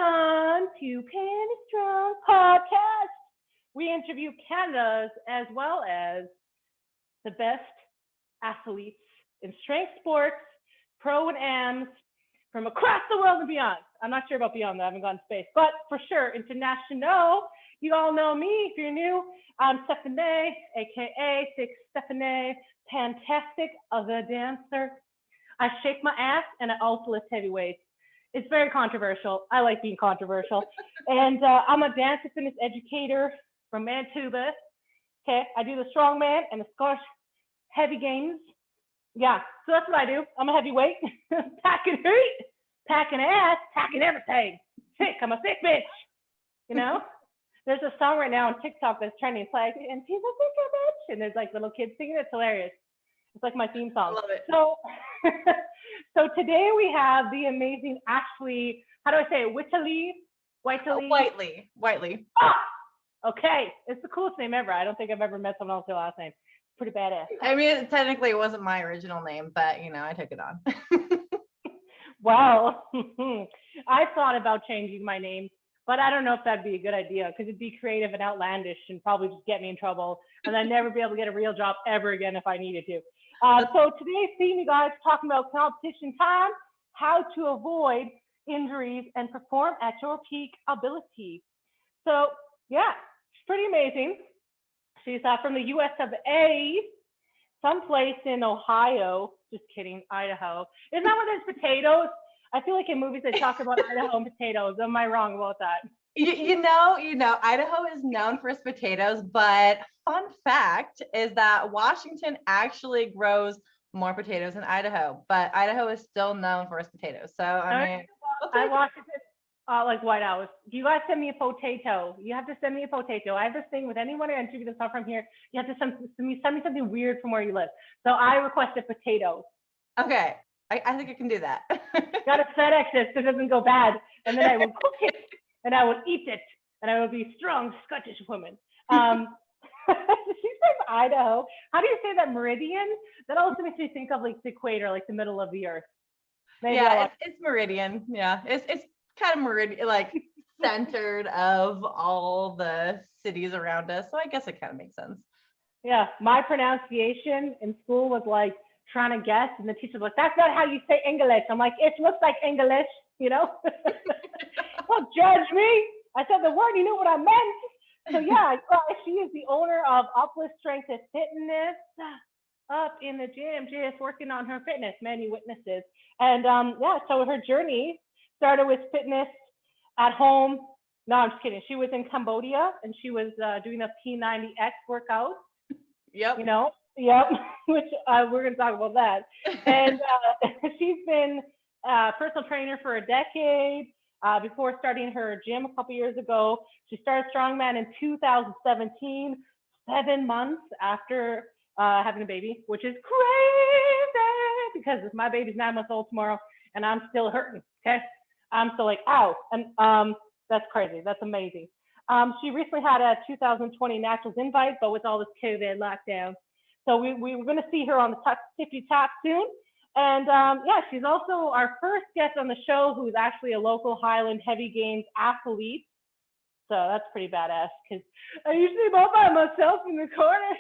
Welcome to Penny Strong Podcast. We interview Canada's as well as the best athletes in strength sports, pro and AMs from across the world and beyond. I'm not sure about beyond that. I haven't gone to space, but for sure, international. You all know me. If you're new, I'm Stephanie, aka Six Stephanie, fantastic other dancer. I shake my ass and I also lift heavy weights. It's very controversial. I like being controversial. And I'm a dance and fitness educator from Manitoba. Okay, I do the StrongWoman and the Scottish heavy games. Yeah, so that's what I do. I'm a heavyweight, packing heat, packing ass, packing everything. Sick, I'm a sick bitch. You know? There's a song right now on TikTok that's trending. It's like, and she's a sick bitch. And there's like little kids singing. It's hilarious. It's like my theme song. I love it. So today we have the amazing Ashlie. How do I say it? Whiteley. Oh, okay. It's the coolest name ever. I don't think I've ever met someone else with their last name. It's pretty badass. I mean, technically it wasn't my original name, but I took it on. Wow. I thought about changing my name, but I don't know if that'd be a good idea because it'd be creative and outlandish and probably just get me in trouble and I'd never be able to get a real job ever again if I needed to. So today's theme, you guys, talking about competition time, how to avoid injuries and perform at your peak ability. So yeah, she's pretty amazing. She's from the US of A, someplace in Ohio. Just kidding, Idaho. Isn't that where there's potatoes? I feel like in movies they talk about Idaho and potatoes. Am I wrong about that? You know, Idaho is known for its potatoes, but fun fact is that Washington actually grows more potatoes than Idaho, but Idaho is still known for its potatoes. So, I mean, I Washington, like White House. You guys send me a potato. You have to send me a potato. I have this thing with anyone I interview that's not from here. You have to send me something weird from where you live. So I requested potatoes. Okay, I think I can do that. Got to FedEx it so it doesn't go bad, and then I will cook it. And I would eat it, and I would be a strong Scottish woman. She's from Idaho. How do you say that? Meridian? That also makes me think of like the equator, like the middle of the earth. Maybe it's Meridian. Yeah, it's kind of Meridian, like centered of all the cities around us. So I guess it kind of makes sense. Yeah, my pronunciation in school was like trying to guess, and the teacher was like, "That's not how you say English." I'm like, "It looks like English," you know. Don't judge me. I said the word, you knew what I meant. So yeah, she is the owner of Uplift Strength and Fitness up in the gym, just working on her fitness, many witnesses. And yeah, so her journey started with fitness at home. No, I'm just kidding. She was in Cambodia and she was doing a P90X workout. Yep. You know, yep, which we're going to talk about that. And she's been a personal trainer for a decade. Before starting her gym a couple years ago. She started StrongWoman in 2017, 7 months after having a baby, which is crazy because my baby's 9 months old tomorrow and I'm still hurting, okay? I'm still like, ow, and that's crazy, that's amazing. She recently had a 2020 Nationals invite, but with all this COVID lockdown. So we were gonna see her on the top 50 top soon. And yeah, she's also our first guest on the show who's actually a local Highland Heavy Games athlete. So that's pretty badass because I usually am all by myself in the corner,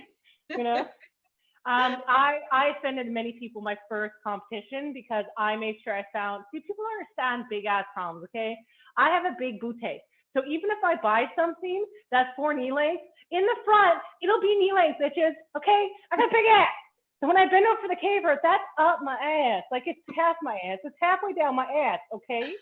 you know. I offended many people my first competition because I made sure I found, people don't understand big ass problems, okay? I have a big bootay. So even if I buy something that's 4 knee lengths, in the front, it'll be knee length, bitches, okay? I got big ass. So when I bend over for the caver, that's up my ass. Like it's half my ass. It's halfway down my ass, okay?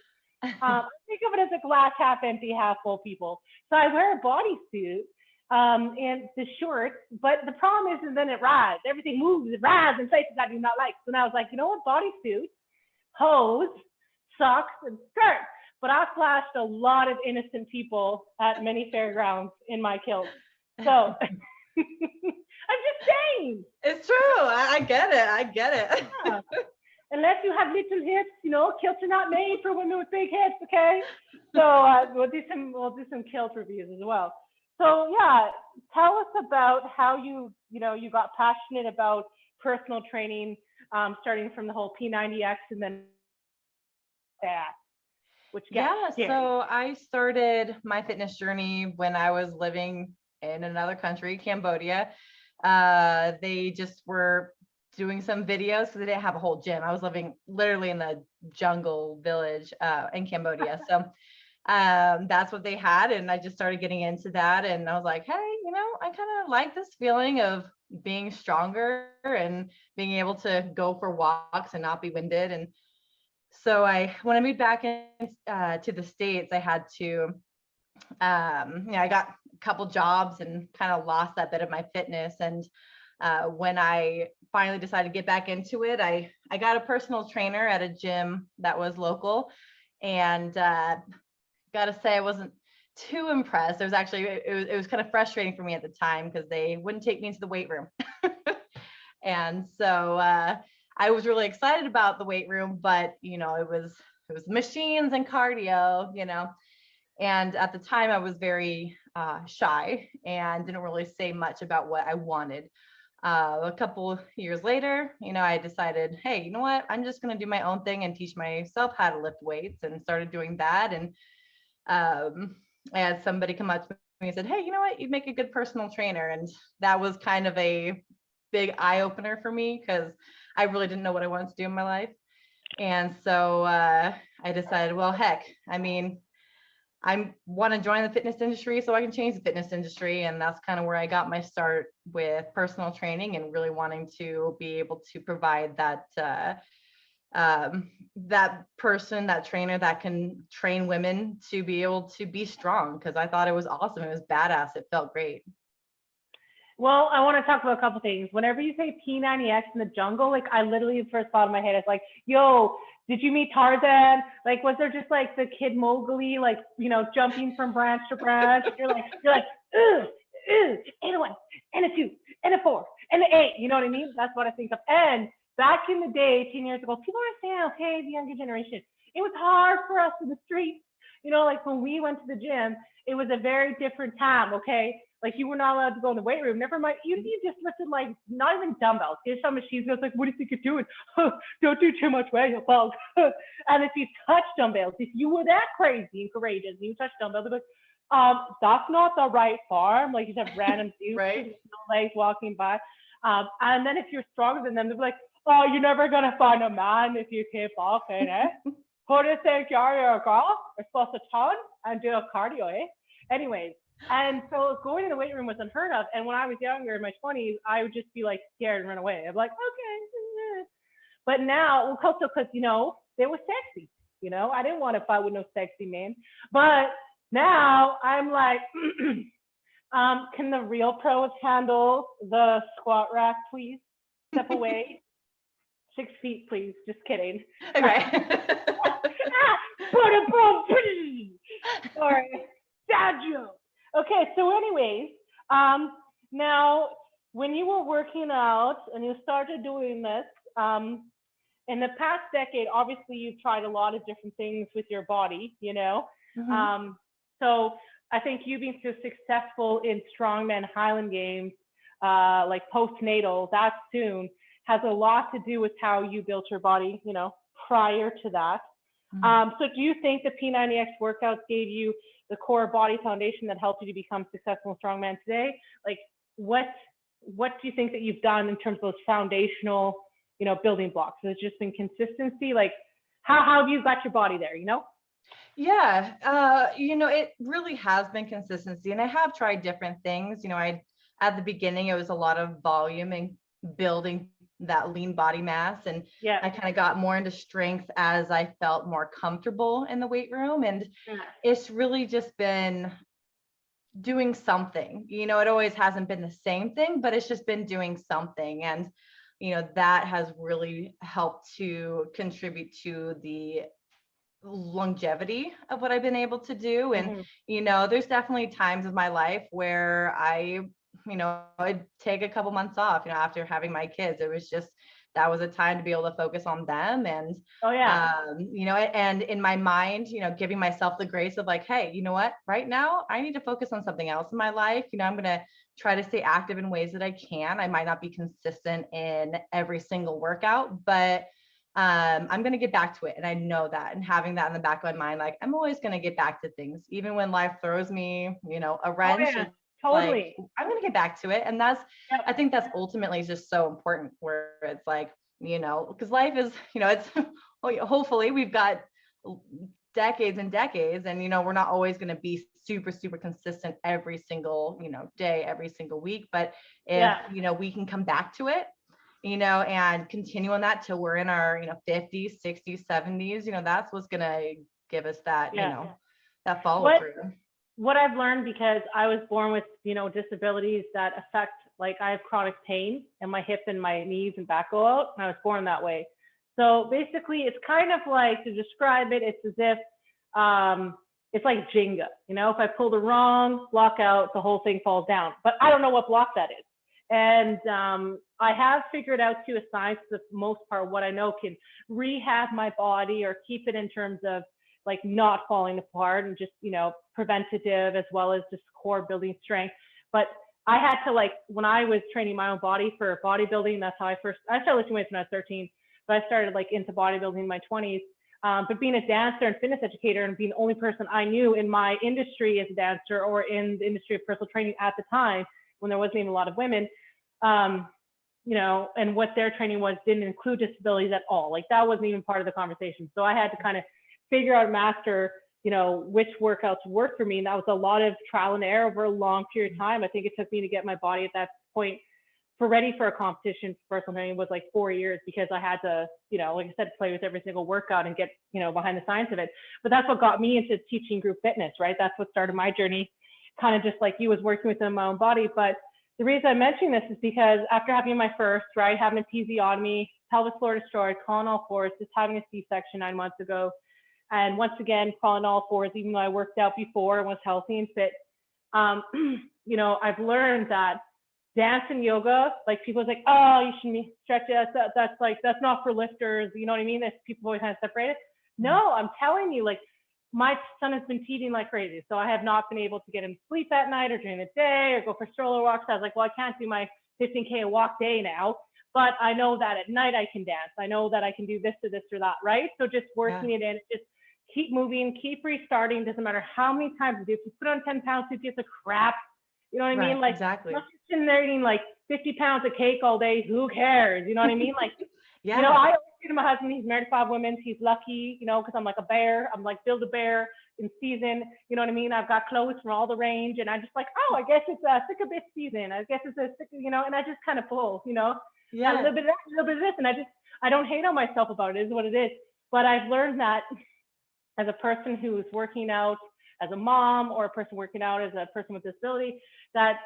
I think of it as a glass half empty, half full, people. So I wear a bodysuit and the shorts, but the problem is then it rides. Everything moves, it rides in places I do not like. So now I was like, you know what? Bodysuit, hose, socks, and skirt. But I flashed a lot of innocent people at many fairgrounds in my kilt. So I'm just saying. It's true. I get it. Yeah. Unless you have little hips, you know, kilts are not made for women with big hips, okay? So we'll do some kilt reviews as well. So yeah, tell us about how you got passionate about personal training, starting from the whole P90X and then that. which gets scary. So I started my fitness journey when I was living in another country, Cambodia. They just were doing some videos because they didn't have a whole gym. I was living literally in the jungle village in Cambodia. So that's what they had. And I just started getting into that. And I was like, hey, I kind of like this feeling of being stronger and being able to go for walks and not be winded. And so when I moved back in to the States, I had to, I got a couple jobs and kind of lost that bit of my fitness. And when I finally decided to get back into it, I got a personal trainer at a gym that was local, and gotta say I wasn't too impressed. It was kind of frustrating for me at the time because they wouldn't take me into the weight room. And so I was really excited about the weight room, but it was machines and cardio, and at the time I was very shy and didn't really say much about what I wanted. A couple years later, I decided, hey, you know what? I'm just going to do my own thing and teach myself how to lift weights, and started doing that. And I had somebody come up to me and said, hey, you know what? You'd make a good personal trainer. And that was kind of a big eye opener for me because I really didn't know what I wanted to do in my life. And so I decided, well, heck, I want to join the fitness industry so I can change the fitness industry. And that's kind of where I got my start with personal training, and really wanting to be able to provide that that person, that trainer that can train women to be able to be strong, because I thought it was awesome. It was badass. It felt great. Well, I want to talk about a couple things. Whenever you say P90X in the jungle, like I literally, the first thought in my head is like, yo, did you meet Tarzan? Like, was there just like the kid Mowgli, like, jumping from branch to branch? You're like, ooh, and a 1, and a 2, and a 4, and an 8. You know what I mean? That's what I think of. And back in the day, 10 years ago, people are saying, okay, the younger generation, it was hard for us in the streets. Like when we went to the gym, it was a very different time, okay? Like you were not allowed to go in the weight room. Never mind, you just lifted like not even dumbbells. There's some machines that's like, what do you think you're doing? Don't do too much weight, you'll fall. And if you touch dumbbells, if you were that crazy and courageous, and you touch dumbbells, they're like, that's not the right form. Like you have random dudes right? with no legs walking by. And then if you're stronger than them, they're like, oh, you're never gonna find a man if you keep walking, eh? Who do you think you're a girl? You're supposed to ton and do a cardio, eh? Anyways. And so going to the weight room was unheard of. And when I was younger in my 20s, I would just be like scared and run away. I'm like, okay. But now, also because, they were sexy. I didn't want to fight with no sexy man. But now I'm like, can the real pros handle the squat rack, please? Step away. 6 feet, please. Just kidding. Okay. Sorry. Dad joke. Okay, so anyways, now when you were working out and you started doing this, in the past decade, obviously you've tried a lot of different things with your body, Mm-hmm. So I think you being so successful in Strongman Highland Games, like postnatal, that soon, has a lot to do with how you built your body, prior to that. Mm-hmm. So do you think the P90X workouts gave you the core body foundation that helped you to become successful in strongman today? Like what do you think that you've done in terms of those foundational, building blocks? Has it just been consistency? Like how have you got your body there, Yeah, it really has been consistency, and I have tried different things. At the beginning, it was a lot of volume and building that lean body mass, and I kind of got more into strength as I felt more comfortable in the weight room. And it's really just been doing something. It always hasn't been the same thing, but it's just been doing something. And that has really helped to contribute to the longevity of what I've been able to do. And there's definitely times of my life where I'd take a couple months off, after having my kids. It was just, that was a time to be able to focus on them. And, and in my mind, giving myself the grace of like, hey, you know what, right now I need to focus on something else in my life. I'm going to try to stay active in ways that I can. I might not be consistent in every single workout, but I'm going to get back to it. And I know that, and having that in the back of my mind, like I'm always going to get back to things, even when life throws me, a wrench. Oh, yeah, It's totally. like, I'm going to get back to it. And that's, Yep. I think that's ultimately just so important, where it's like, because life is, it's hopefully we've got decades and decades, and we're not always going to be super super consistent every single day, every single week, but if we can come back to it, and continue on that till we're in our 50s, 60s, 70s, that's what's going to give us that that follow through. What I've learned, because I was born with disabilities that affect, like I have chronic pain and my hip and my knees and back go out, and I was born that way. So basically, it's kind of like, to describe it, it's as if it's like Jenga. If I pull the wrong block out, the whole thing falls down. But I don't know what block that is. And I have figured out to a science, for the most part, what I know can rehab my body or keep it in terms of like not falling apart, and just preventative, as well as just core building strength. But I had to, like, when I was training my own body for bodybuilding, that's how I started lifting weights when I was 13. But I started like into bodybuilding in my 20s. But being a dancer and fitness educator, and being the only person I knew in my industry as a dancer, or in the industry of personal training at the time, when there wasn't even a lot of women, and what their training was didn't include disabilities at all. Like that wasn't even part of the conversation. So I had to kind of figure out, master, which workouts work for me. And that was a lot of trial and error over a long period of time. I think it took me to get my body at that point ready for a competition for personal training was like 4 years, because I had to, like I said, play with every single workout and get, behind the science of it. But that's what got me into teaching group fitness, right? That's what started my journey, kind of just like you, was working within my own body. But the reason I'm mentioning this is because after having my first, right, having a episiotomy, pelvis floor destroyed, crawling all fours, just having a C-section 9 months ago, and once again, crawling all fours, even though I worked out before and was healthy and fit, I've learned that dance and yoga, like people's like, oh, you shouldn't be stretching. That's not for lifters. You know what I mean? If people always kind of separate it. No, I'm telling you, like my son has been teething like crazy. So I have not been able to get him to sleep at night or during the day or go for stroller walks. I was like, well, I can't do my 15K walk day now, but I know that at night I can dance. I know that I can do this or this or that, right? So just working it in, just keep moving, keep restarting. Doesn't matter how many times you do. If you put on 10 pounds, it's just a crap. You know what I mean? Like, exactly. I'm just sitting there eating like 50 pounds of cake all day. Who cares? You know what I mean? Like, I always say to my husband, he's married to 5 women. He's lucky, because I'm like a bear. I'm like Build a Bear in season. You know what I mean? I've got clothes from all the range, and I'm just like, oh, I guess it's a sick of this season. I guess it's a sick, and I just kind of pull, a little bit of that, a little bit of this, and I don't hate on myself about it. It is what it is. But I've learned that as a person who's working out, as a mom, or a person working out as a person with disability, that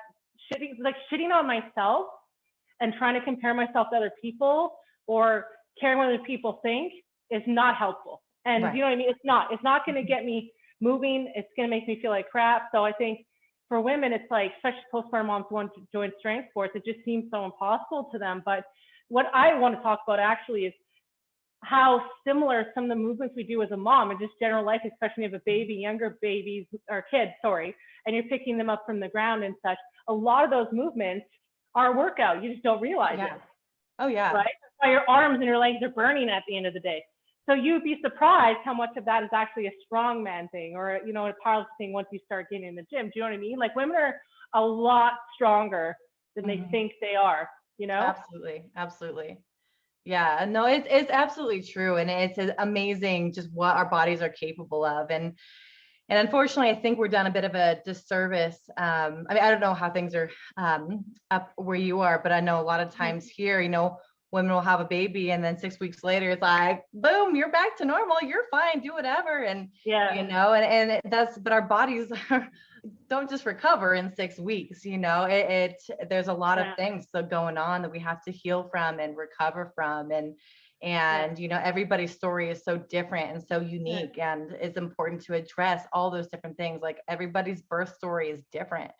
shitting on myself and trying to compare myself to other people or caring what other people think is not helpful. And you know what I mean? It's not going to get me moving. It's going to make me feel like crap. So I think for women, it's like, especially postpartum moms who want to join strength sports, it just seems so impossible to them. But what I want to talk about actually is how similar some of the movements we do as a mom and just general life, especially if you have a baby, younger babies or kids, and you're picking them up from the ground and such. A lot of those movements are workout. You just don't realize it. Oh yeah. Right? That's why your arms and your legs are burning at the end of the day. So you'd be surprised how much of that is actually a strongman thing, or, a powerlifting thing once you start getting in the gym. Do you know what I mean? Like, women are a lot stronger than they think they are, Absolutely. Absolutely. Yeah, no, it's absolutely true. And it's amazing just what our bodies are capable of. And unfortunately, I think we're done a bit of a disservice. I mean, I don't know how things are up where you are, but I know a lot of times here, women will have a baby, and then 6 weeks later, it's like, boom, you're back to normal. You're fine. Do whatever. And, but our bodies don't just recover in 6 weeks. There's a lot of things going on that we have to heal from and recover from. And everybody's story is so different and so unique, and it's important to address all those different things. Like, everybody's birth story is different.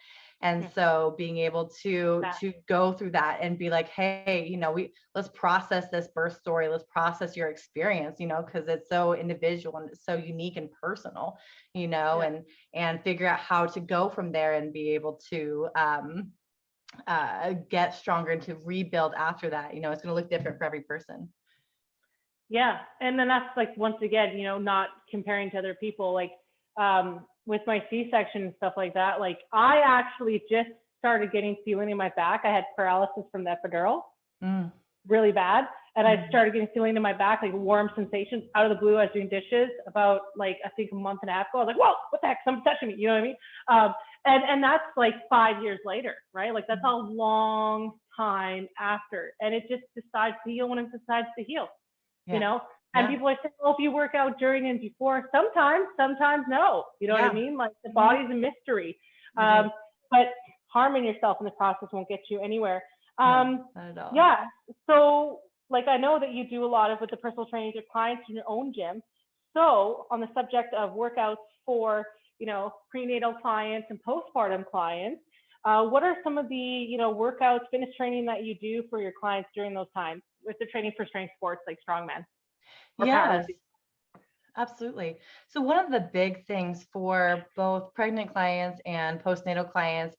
And so being able to go through that and be like, hey, let's process this birth story. Let's process your experience, because it's so individual and it's so unique and personal, and figure out how to go from there and be able to get stronger and to rebuild after that. It's going to look different for every person. Yeah. And then that's like, once again, not comparing to other people, like, with my C-section and stuff like that, like I actually just started getting feeling in my back. I had paralysis from the epidural, really bad. And I started getting feeling in my back, like warm sensations out of the blue. I was doing dishes about like, I think a month and a half ago. I was like, whoa, what the heck? Someone's touching me. You know what I mean? And that's like 5 years later, right? Like that's a long time after. And it just decides to heal when it decides to heal, And people are saying, well, if you work out during and before, sometimes no. You know what I mean? Like the body's a mystery. But harming yourself in the process won't get you anywhere. Not at all. Yeah. So like I know that you do a lot of with the personal training with your clients in your own gym. So on the subject of workouts for, prenatal clients and postpartum clients, what are some of the, workouts, fitness training that you do for your clients during those times with the training for strength sports like strongman? Yes, absolutely. So one of the big things for both pregnant clients and postnatal clients,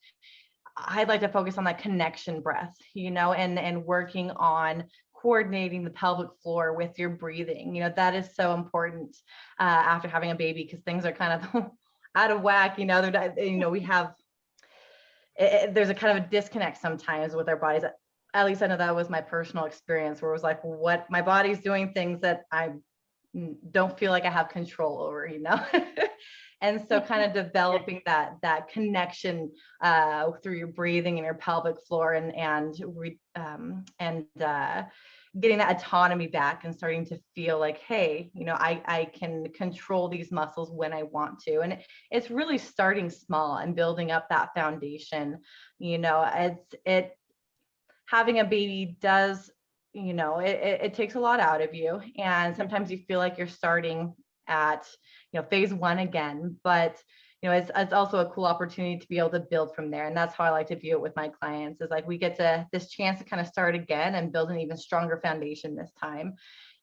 I'd like to focus on that connection breath, and working on coordinating the pelvic floor with your breathing. That is so important after having a baby, because things are kind of out of whack. We have, there's a kind of a disconnect sometimes with our bodies. At least I know that was my personal experience, where it was like, what my body's doing things that I don't feel like I have control over, And so kind of developing that connection through your breathing and your pelvic floor and getting that autonomy back and starting to feel like, hey, I can control these muscles when I want to. And it's really starting small and building up that foundation. Having a baby does, it takes a lot out of you. And sometimes you feel like you're starting at, phase one again, but, it's also a cool opportunity to be able to build from there. And that's how I like to view it with my clients, is like, we get this chance to kind of start again and build an even stronger foundation this time,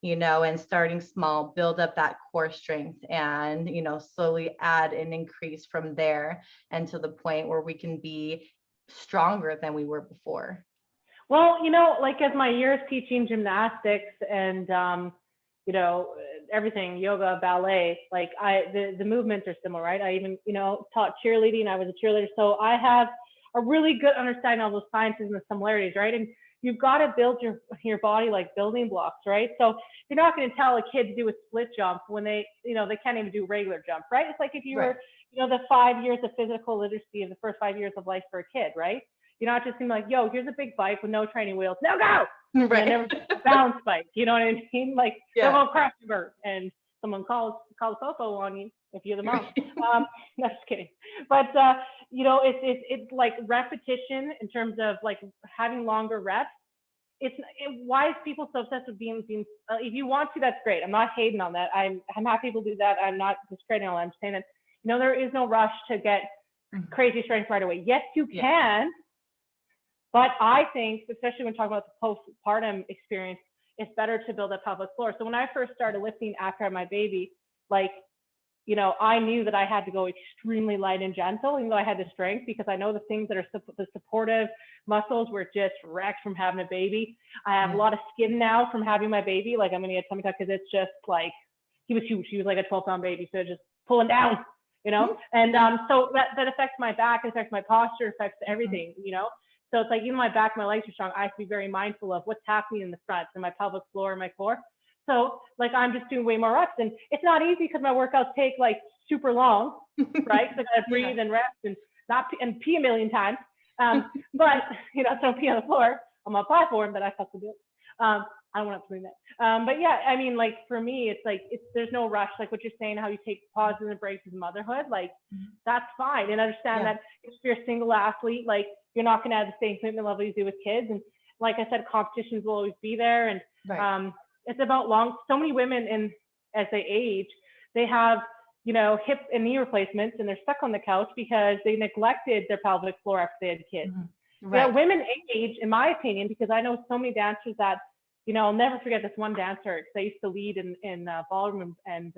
and starting small, build up that core strength and, slowly add and increase from there, and to the point where we can be stronger than we were before. Well, like as my years teaching gymnastics and, everything, yoga, ballet, like the movements are similar, right? I even, taught cheerleading. I was a cheerleader. So I have a really good understanding of those sciences and the similarities, right? And you've got to build your body like building blocks, right? So you're not going to tell a kid to do a split jump when they can't even do regular jump, right? It's like if you were, the 5 years of physical literacy of the first 5 years of life for a kid, right? You're not just gonna be like, yo, here's a big bike with no training wheels. No, go! Right. Never balance bike. You know what I mean? Like, they're going to crash the bird and someone calls Fofo on you if you're the mom. No, just kidding. But, it's like repetition in terms of like having longer reps. Why is people so obsessed with being if you want to, that's great. I'm not hating on that. I'm happy people do that. I'm not discrediting all that. I'm just saying that, there is no rush to get crazy strength right away. Yes, you can. But I think, especially when talking about the postpartum experience, it's better to build a pelvic floor. So when I first started lifting after I had my baby, like, I knew that I had to go extremely light and gentle, even though I had the strength, because I know the things that are the supportive muscles were just wrecked from having a baby. I have a lot of skin now from having my baby. Like, I'm going to get tummy tuck because it's just like, he was huge. He was like a 12-pound baby. So just pulling down, and so that affects my back, it affects my posture, affects everything, So it's like, even my back, my legs are strong. I have to be very mindful of what's happening in the front and my pelvic floor and my core. So like, I'm just doing way more reps, and it's not easy because my workouts take like super long, right? So I gotta breathe and rest and pee a million times. But don't pee on the floor on my platform that I have to do. I don't want to doing that. But yeah, I mean, like for me, it's like, there's no rush. Like what you're saying, how you take pauses and breaks with motherhood, like that's fine. And understand that if you're a single athlete, like you're not going to have the same commitment level you do with kids. And like I said, competitions will always be there. And it's about so many women as they age, they have, hip and knee replacements, and they're stuck on the couch because they neglected their pelvic floor after they had kids. Women age, in my opinion, because I know so many dancers that, I'll never forget this one dancer, because I used to lead in ballroom and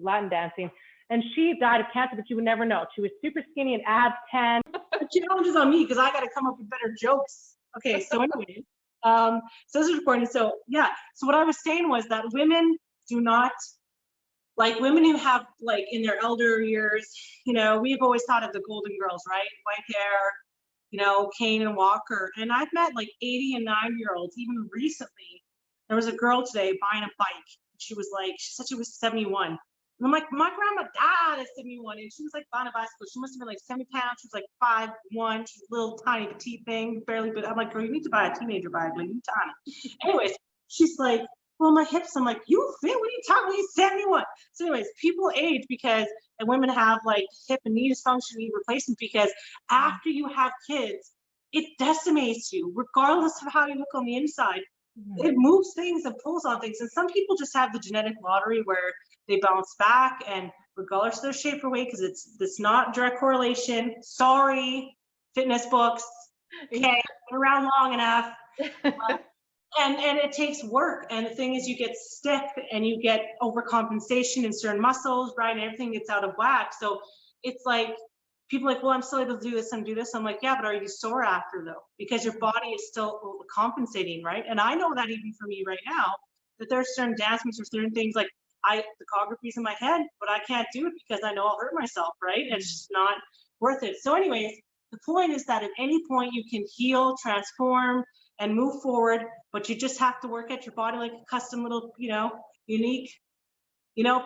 Latin dancing, and she died of cancer, but you would never know. She was super skinny and abs tan. The challenge is on me because I got to come up with better jokes. Okay, so anyway, So this is important. So yeah, so what I was saying was that women do not, like women who have like in their elder years, we've always thought of the golden girls, right? White hair, Kane and Walker. And I've met like 80 and 90-year-olds, even recently. There was a girl today buying a bike. She said she was 71. And I'm like, my grandma died at 71, and she was like buying a bicycle. She must have been like 70 pounds. She was like 5'1". She's a little tiny petite thing, barely. But I'm like, girl, you need to buy a teenager bike. Like, you tiny. Anyways, she's like, well, my hips. I'm like, you fit? What are you talking about? You're 71. So anyways, people age because, and women have like hip and knee dysfunction, knee replacement, because after you have kids, it decimates you, regardless of how you look on the inside. It moves things and pulls on things. And some people just have the genetic lottery where they bounce back, and regardless of their shape or weight, because it's not direct correlation. Sorry, fitness books. Okay, been around long enough. And it takes work. And the thing is, you get stiff and you get overcompensation in certain muscles, right? And everything gets out of whack. So it's like, people are like, well, I'm still able to do this and do this. I'm like, yeah, but are you sore after though? Because your body is still compensating, right? And I know that even for me right now, that there's certain dance moves or certain things like the choreography's in my head, but I can't do it because I know I'll hurt myself, right? It's just not worth it. So anyways, the point is that at any point you can heal, transform, and move forward, but you just have to work at your body like a custom little, unique,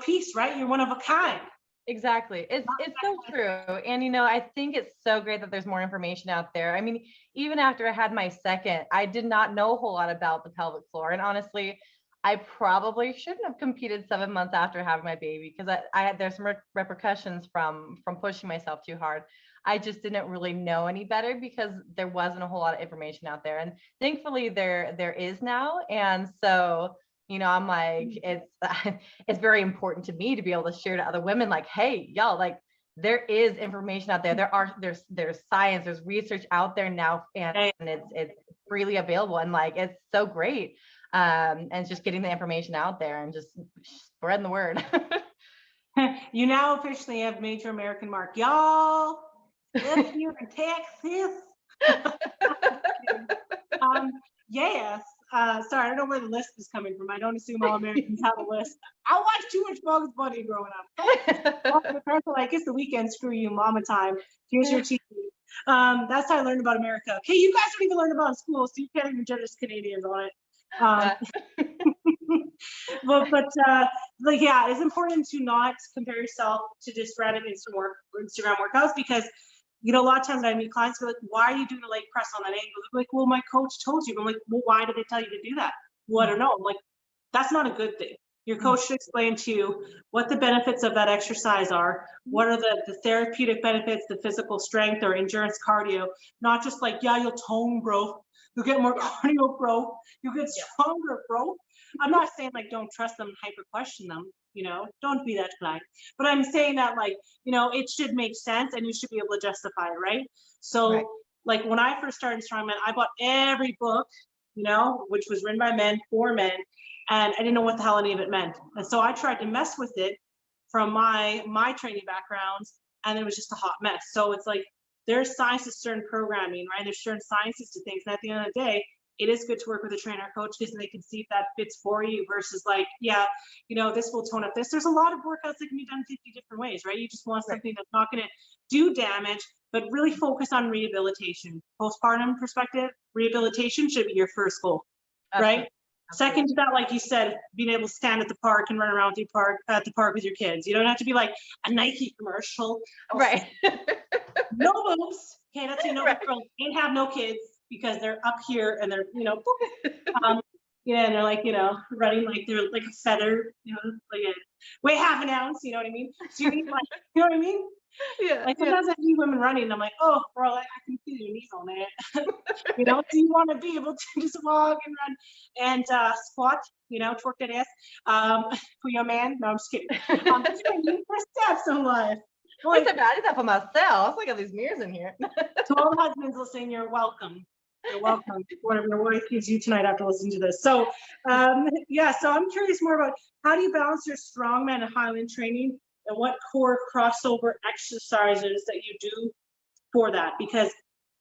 piece, right? You're one of a kind. Exactly. It's so true. And I think it's so great that there's more information out there. I mean, even after I had my second, I did not know a whole lot about the pelvic floor. And honestly, I probably shouldn't have competed 7 months after having my baby, because there's some repercussions from pushing myself too hard. I just didn't really know any better because there wasn't a whole lot of information out there. And thankfully there is now. And so I'm like, it's very important to me to be able to share to other women, like, hey, y'all, like, there is information out there. There's science, there's research out there now, and it's freely available, and like, it's so great. And it's just getting the information out there and just spreading the word. You now officially have Major American Mark, y'all. Live here in Texas. Yes. Sorry, I don't know where the list is coming from. I don't assume all Americans have a list. I watched too much Bugs Bunny growing up. My parents were like, it's the weekend, screw you, mama time. Here's your TV. That's how I learned about America. Okay, you guys don't even learn about it in school, so you can't even judge us Canadians on it. But yeah, it's important to not compare yourself to just random Instagram workouts, because a lot of times I meet clients who are like, why are you doing a leg press on that angle? They're like, well, my coach told you. I'm like, well, why did they tell you to do that? Well, I don't know. I'm like, that's not a good thing. Your coach should explain to you what the benefits of that exercise are. What are the therapeutic benefits, the physical strength or endurance cardio, not just like, yeah, you'll tone, bro. You'll get more cardio, bro. You'll get stronger, bro. I'm not saying like, don't trust them, hyper question them, don't be that guy. But I'm saying that like, it should make sense and you should be able to justify it, right? So like when I first started StrongWoman, I bought every book, which was written by men for men, and I didn't know what the hell any of it meant. And so I tried to mess with it from my training backgrounds, and it was just a hot mess. So it's like, there's science to certain programming, right? There's certain sciences to things. And at the end of the day, it is good to work with a trainer coach because they can see if that fits for you versus like, yeah, this will tone up this. There's a lot of workouts that can be done 50 different ways, right? You just want something that's not going to do damage, but really focus on rehabilitation. Postpartum perspective, rehabilitation should be your first goal, right? Second to that, like you said, being able to stand at the park and run around at the park with your kids. You don't have to be like a Nike commercial. Right. No boobs. Okay, that's girls can't have no kids because they're up here and they're, and they're like, running like they're like a feather, like weigh half an ounce, you know what I mean? So you need like, you know what I mean? Yeah. Like sometimes I see women running and I'm like, oh, bro, I can feel your knees on that. So you want to be able to just walk and run and squat, twerk that ass for your man. No, I'm just kidding. These are your first steps in life. What's the value that for myself? Look at these mirrors in here. To all the husbands listening, you're welcome. You're welcome. Whatever your wife gives you tonight after listening to this. So, so I'm curious more about how do you balance your strongman and Highland training, and what core crossover exercises that you do for that? Because,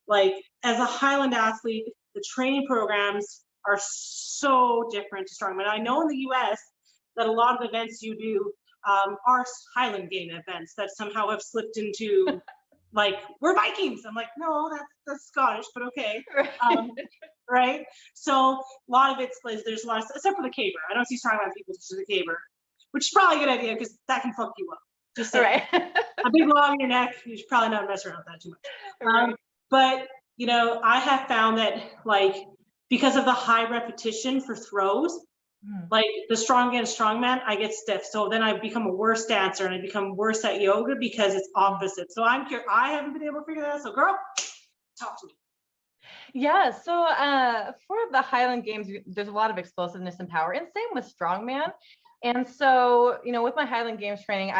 like, as a Highland athlete, the training programs are so different to strongman. I know in the US that a lot of events you do are Highland game events that somehow have slipped into like, we're Vikings. I'm like, no, that's Scottish, but okay. Right. So a lot of it's like, there's a lot of, except for the caber. I don't see strongman people to the caber, which is probably a good idea because that can fuck you up. Just saying. A big log in your neck, you should probably not mess around with that too much. But you know, I have found that like, because of the high repetition for throws, like the strongman, I get stiff. So then I become a worse dancer and I become worse at yoga because it's opposite. So I haven't been able to figure that out. So girl, talk to me. Yeah, so for the Highland Games, there's a lot of explosiveness and power, and same with strongman. And so, you know, with my Highland Games training,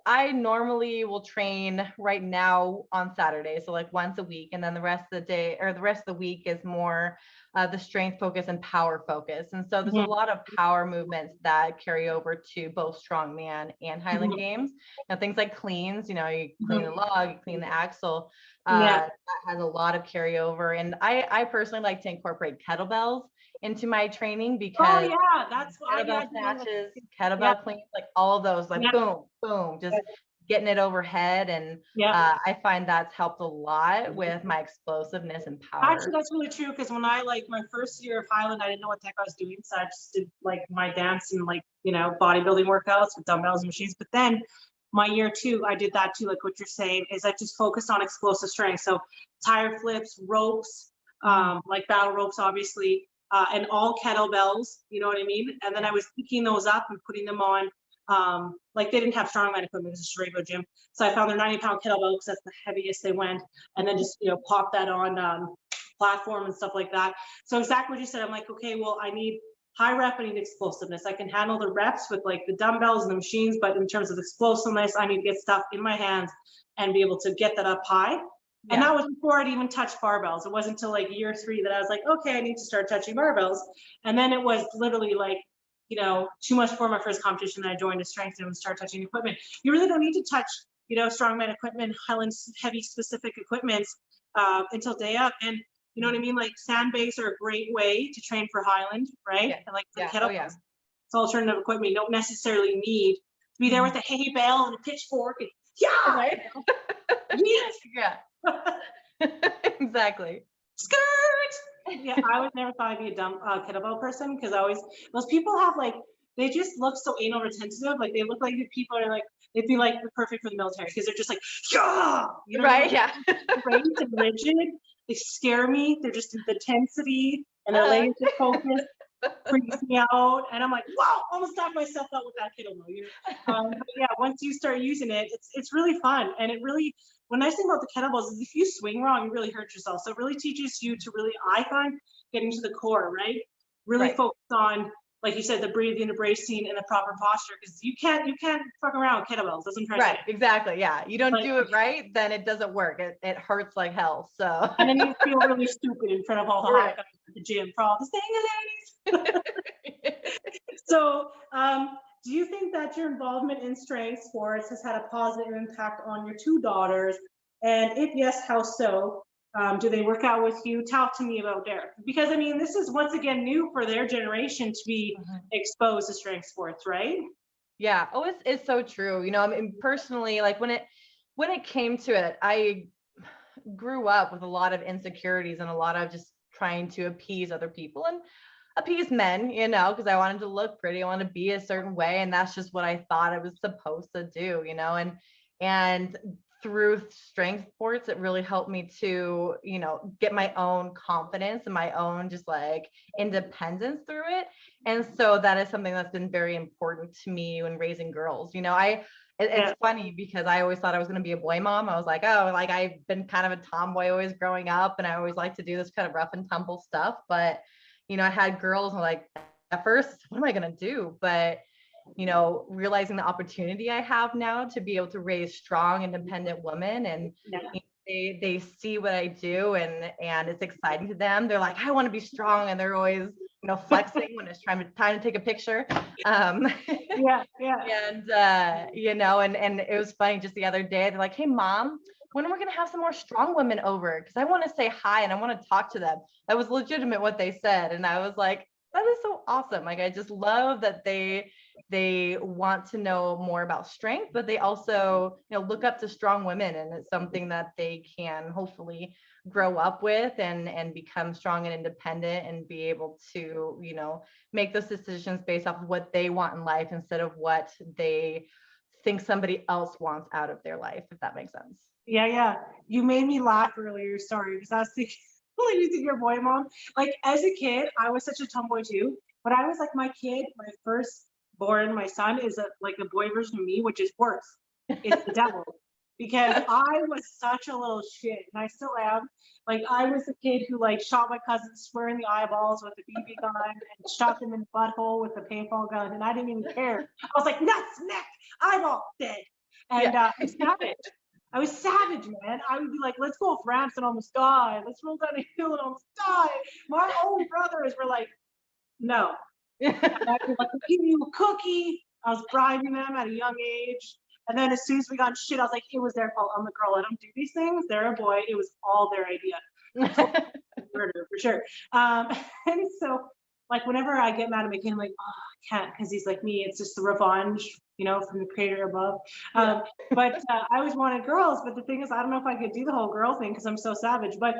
I normally will train right now on Saturday, so like once a week, and then the rest of the day or the rest of the week is more the strength focus and power focus. And so there's a lot of power movements that carry over to both strongman and Highland Games. You know, things like cleans, you know, you clean the log, you clean the axle. That has a lot of carryover. And I personally like to incorporate kettlebells into my training because that's what kettlebell snatches, kettlebell cleans, like all of those, like boom, boom, just getting it overhead. And I find that's helped a lot with my explosiveness and power. Actually, that's really true because when I like my first year of Highland, I didn't know what the heck I was doing, so I just did like my dance and like, you know, bodybuilding workouts with dumbbells and machines. But then my year 2, I did that too, like what you're saying, is I just focused on explosive strength. So tire flips, ropes, like battle ropes, obviously, and all kettlebells, you know what I mean? And then I was picking those up and putting them on, like they didn't have strongman equipment, it was just a regular gym. So I found their 90-pound kettlebell because that's the heaviest they went. And then just, you know, pop that on platform and stuff like that. So exactly what you said, I'm like, okay, well, I need high rep, I need explosiveness. I can handle the reps with like the dumbbells and the machines, but in terms of explosiveness, I need to get stuff in my hands and be able to get that up high. And that was before I'd even touched barbells. It wasn't until like year 3 that I was like, okay, I need to start touching barbells. And then it was literally like, you know, 2 months before my first competition that I joined a strength and start touching equipment. You really don't need to touch, you know, strongman equipment, Highland heavy specific equipments until day up. And you know what I mean? Like sandbags are a great way to train for Highland, right? And like the kettlebells, it's alternative equipment. You don't necessarily need to be there with a hay bale and a pitchfork and right? Exactly. Skirt. Yeah, I would never thought I'd be a dumb kettlebell person because those people have like, they just look so anal retentive. Like they look like the people are like, they'd be like perfect for the military because they're just like, you know, right? Straight and rigid. They scare me. They're just the intensity and they're laser focused, freaks me out. And I'm like, wow, almost knocked myself out with that kettlebell. You know? But yeah, once you start using it, it's really fun. And it really, when I think about the kettlebells, is if you swing wrong, you really hurt yourself. So it really teaches you to really, I find, getting to the core, right? Really focus on, like you said, the breathing, the bracing, and the proper posture, because you can't fuck around with kettlebells. Doesn't try. Right, exactly. Yeah, you don't do it right, then it doesn't work. It hurts like hell. So. And then you feel really stupid in front of all the hot guys at the gym for all the single ladies. So, do you think that your involvement in strength sports has had a positive impact on your 2 daughters? And if yes, how so? Do they work out with you? Talk to me about Derek, because I mean, this is once again new for their generation to be exposed to strength sports, right? Yeah. Oh, it's so true. You know, I mean, personally, like when it came to it, I grew up with a lot of insecurities and a lot of just trying to appease other people and appease men, you know, because I wanted to look pretty, I wanted to be a certain way, and that's just what I thought I was supposed to do, you know, and through strength sports, it really helped me to, you know, get my own confidence and my own just like independence through it. And so that is something that's been very important to me when raising girls. You know, it's funny because I always thought I was going to be a boy mom. I was like, oh, like I've been kind of a tomboy always growing up, and I always like to do this kind of rough and tumble stuff. But, you know, I had girls and like at first, what am I going to do? But you know, realizing the opportunity I have now to be able to raise strong, independent women, and you know, they see what I do, and it's exciting to them. They're like, I want to be strong, and they're always, you know, flexing when it's time to take a picture. And you know, and it was funny just the other day. They're like, hey, mom, when are we going to have some more strong women over? Because I want to say hi and I want to talk to them. That was legitimate what they said. And I was like, that is so awesome. Like, I just love that they want to know more about strength, but they also, look up to strong women, and it's something that they can hopefully grow up with and become strong and independent and be able to, make those decisions based off of what they want in life instead of what they think somebody else wants out of their life, if that makes sense. Yeah. You made me laugh earlier. Sorry, because I was thinking, you think your boy, Mom. Like, as a kid, I was such a tomboy too. But I was like, my firstborn, my son, is like a boy version of me, which is worse. It's the devil. Because I was such a little shit, and I still am. Like, I was the kid who like shot my cousin square in the eyeballs with a BB gun and shot him in the butthole with a paintball gun, and I didn't even care. I was like, nuts, neck, eyeball, dead. And I was savage. I was savage, man. I would be like, let's go off ramps and almost die. Let's roll down a hill and almost die. My own brothers were like, no. And I'd be like, give you a cookie. I was bribing them at a young age. And then as soon as we got shit, I was like, it was their fault. I'm the girl. Let them do these things. They're a boy. It was all their idea. Murder, for sure. And so, like, whenever I get mad at my kid, I'm like, oh, I can't, because he's like me. It's just the revenge, from the creator above. But I always wanted girls. But the thing is, I don't know if I could do the whole girl thing because I'm so savage. But,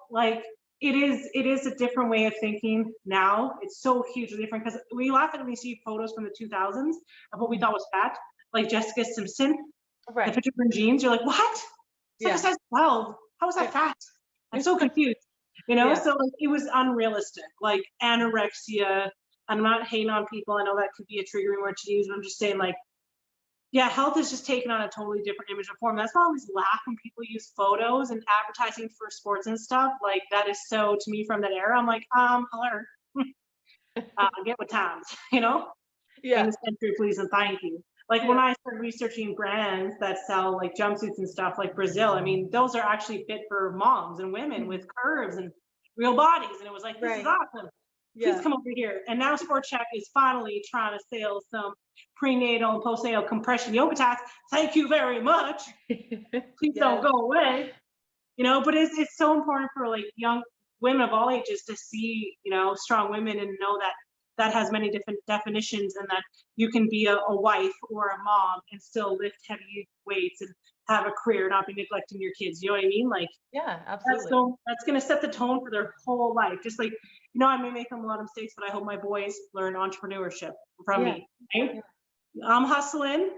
like, it is a different way of thinking now. It's so hugely different, because we laugh at when we see photos from the 2000s of what we thought was fat. Like Jessica Simpson, right? The picture of her jeans. You're like, what? It's like a size 12. How was that fat? I'm so confused. So like, it was unrealistic. Like anorexia. I'm not hating on people. I know that could be a triggering word to use, but I'm just saying, like, yeah, health is just taken on a totally different image and form. That's why I always laugh when people use photos and advertising for sports and stuff. Like, that is so, to me, from that era. I'm like, hello. Get with times, Yeah. In this country, please and thank you. Like, when I started researching brands that sell like jumpsuits and stuff, like Brazil, I mean, those are actually fit for moms and women with curves and real bodies. And it was like, this is awesome. Please come over here. And now Sport Check is finally trying to sell some prenatal and postnatal compression yoga tats. Thank you very much. Please don't go away. But it's so important for like young women of all ages to see, strong women and know that has many different definitions, and that you can be a wife or a mom and still lift heavy weights and have a career, not be neglecting your kids. You know what I mean? Like, yeah, absolutely. That's going to set the tone for their whole life. Just like, I may make them a lot of mistakes, but I hope my boys learn entrepreneurship from me. Right? Yeah. I'm hustling,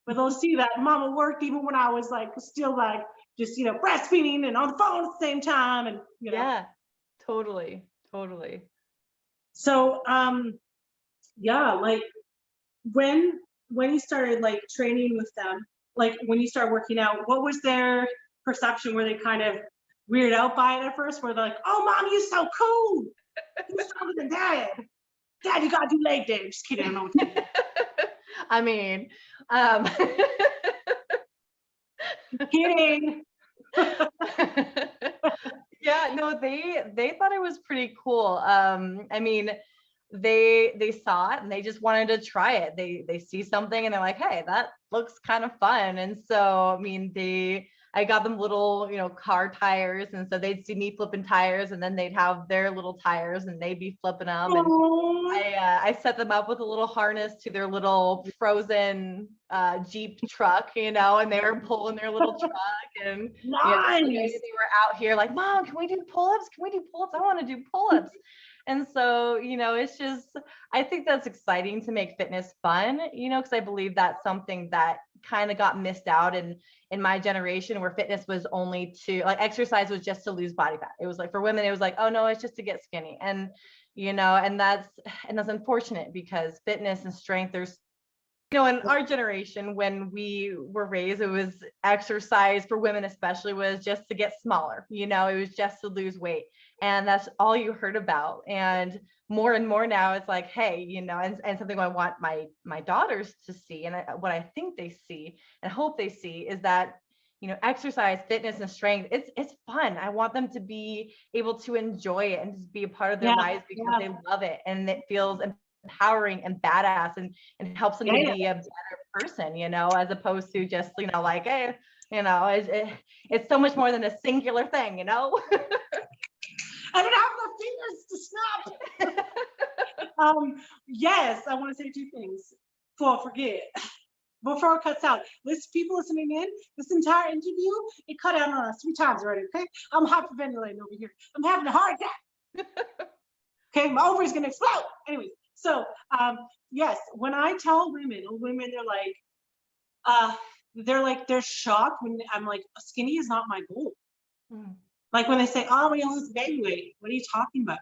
but they'll see that mama worked even when I was like, still like, just, breastfeeding and on the phone at the same time. And, Yeah, totally. So, like when you started like training with them, like when you start working out, what was their perception? Were they kind of weirded out by it at first? Were they like, oh, Mom, you're so cool. You're stronger than Dad. Dad, you gotta do leg day. Just kidding. I don't know what to do. I mean, kidding. Yeah, no, they thought it was pretty cool. I mean, they saw it and they just wanted to try it. They see something and they're like, hey, that looks kind of fun. And so, I mean, I got them little, car tires, and so they'd see me flipping tires, and then they'd have their little tires and they'd be flipping them. And I set them up with a little harness to their little frozen Jeep truck, and they were pulling their little truck, and nice. They were out here like, Mom, can we do pull-ups? Can we do pull-ups? I want to do pull-ups. And so, it's just, I think that's exciting to make fitness fun, because I believe that's something that kind of got missed out in my generation, where fitness was only like exercise was just to lose body fat. It was like, for women, it was like, oh no, it's just to get skinny. And, and that's unfortunate, because fitness and strength, there's, in our generation, when we were raised, it was exercise for women especially was just to get smaller, it was just to lose weight. And that's all you heard about. And more now, it's like, hey, and something I want my daughters to see, and what I think they see and hope they see, is that, exercise, fitness, and strength, it's fun. I want them to be able to enjoy it and just be a part of their lives because they love it, and it feels empowering and badass, and helps them to be a better person, as opposed to just, like, hey, It's so much more than a singular thing, I don't have the fingers to snap. Yes, I want to say two things before I forget. Before it cuts out, people listening in, this entire interview, it cut out on us 3 times already, okay? I'm hyperventilating over here. I'm having a heart attack. Okay, my ovary's gonna explode. Anyways, so yes, when I tell women, they're shocked when I'm like, skinny is not my goal. Like when they say, oh, we lose baby weight. What are you talking about?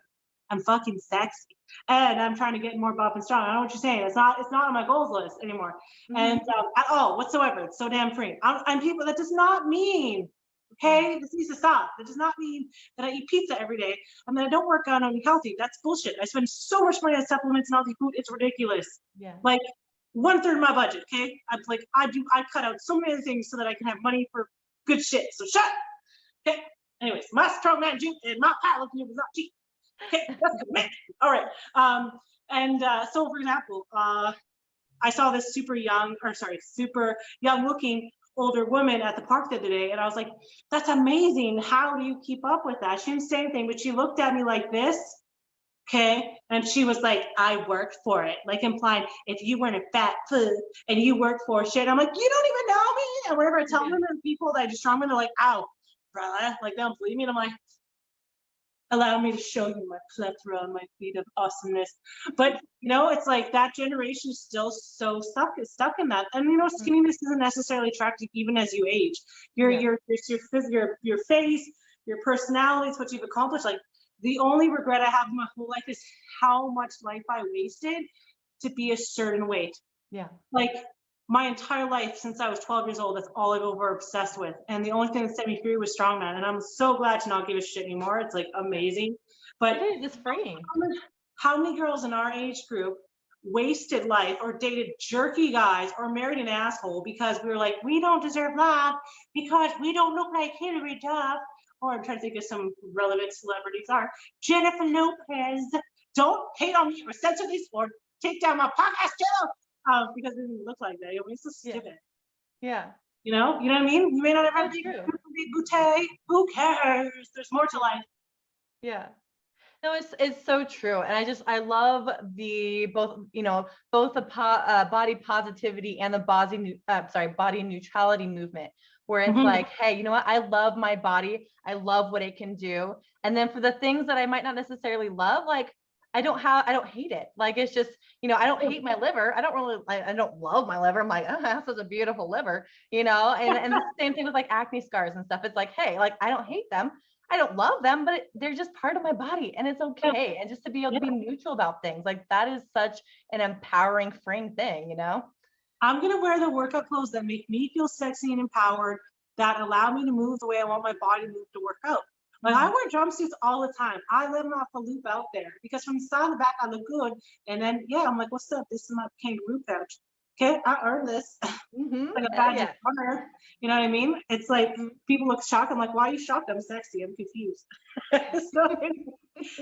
I'm fucking sexy. And I'm trying to get more buff and strong. I know what you're saying. It's not on my goals list anymore. And at all whatsoever. It's so damn free. I'm people, that does not mean, okay, this needs to stop. That does not mean that I eat pizza every day and that I don't work out and I'm healthy. That's bullshit. I spend so much money on supplements and healthy food. It's ridiculous. Yeah. Like 1/3 of my budget, okay? I cut out so many things so that I can have money for good shit. So shut up. Okay. Anyways, my StrongWoman juice and my powerlifting was not cheap. Okay, that's good, man. All right. So for example, I saw this super young looking older woman at the park the other day, and I was like, that's amazing. How do you keep up with that? She didn't say anything, but she looked at me like this. Okay. And she was like, I worked for it. Like implying, if you weren't a fat food and you worked for shit, I'm like, you don't even know me. And whenever I tell women people that I just strongman, they're like, ow, brother. Like they don't believe me. And I'm like, allow me to show you my plethora and my feet of awesomeness. But it's like that generation is still so stuck in that. And skinniness isn't necessarily attractive even as you age. Your face, your personality, it's what you've accomplished. Like the only regret I have in my whole life is how much life I wasted to be a certain weight. Yeah. Like my entire life since I was 12 years old, that's all I've over obsessed with. And the only thing that set me free was strongman. And I'm so glad to not give a shit anymore. It's like amazing. But it's freeing. How many girls in our age group wasted life or dated jerky guys or married an asshole because we were like, we don't deserve love because we don't look like Hillary Duff. Or I'm trying to think of some relevant celebrities are. Jennifer Lopez. Don't hate on me or censor this or take down my podcast channel. Because it didn't look like that. It's so stupid. Yeah. You know what I mean? You may not ever be boutte. Who cares? There's more to life. Yeah. No, it's so true. And I love both the body positivity and the body neutrality movement, where it's like, hey, you know what? I love my body. I love what it can do. And then for the things that I might not necessarily love, like I don't hate it. Like, it's just, I don't hate my liver. I don't love my liver. I'm like, oh, that's such a beautiful liver, and the same thing with like acne scars and stuff. It's like, hey, like, I don't hate them. I don't love them, but they're just part of my body and it's okay. And just to be able to be neutral about things, like that is such an empowering, freeing thing, I'm going to wear the workout clothes that make me feel sexy and empowered, that allow me to move the way I want my body to move to work out. Like I wear jumpsuits all the time. I live off the loop out there because from the side and the back, I look good. And then, I'm like, what's up? This is my kangaroo pouch. Okay, I earned this. Like a badge of honor. You know what I mean? It's like people look shocked. I'm like, why are you shocked? I'm sexy. I'm confused. So,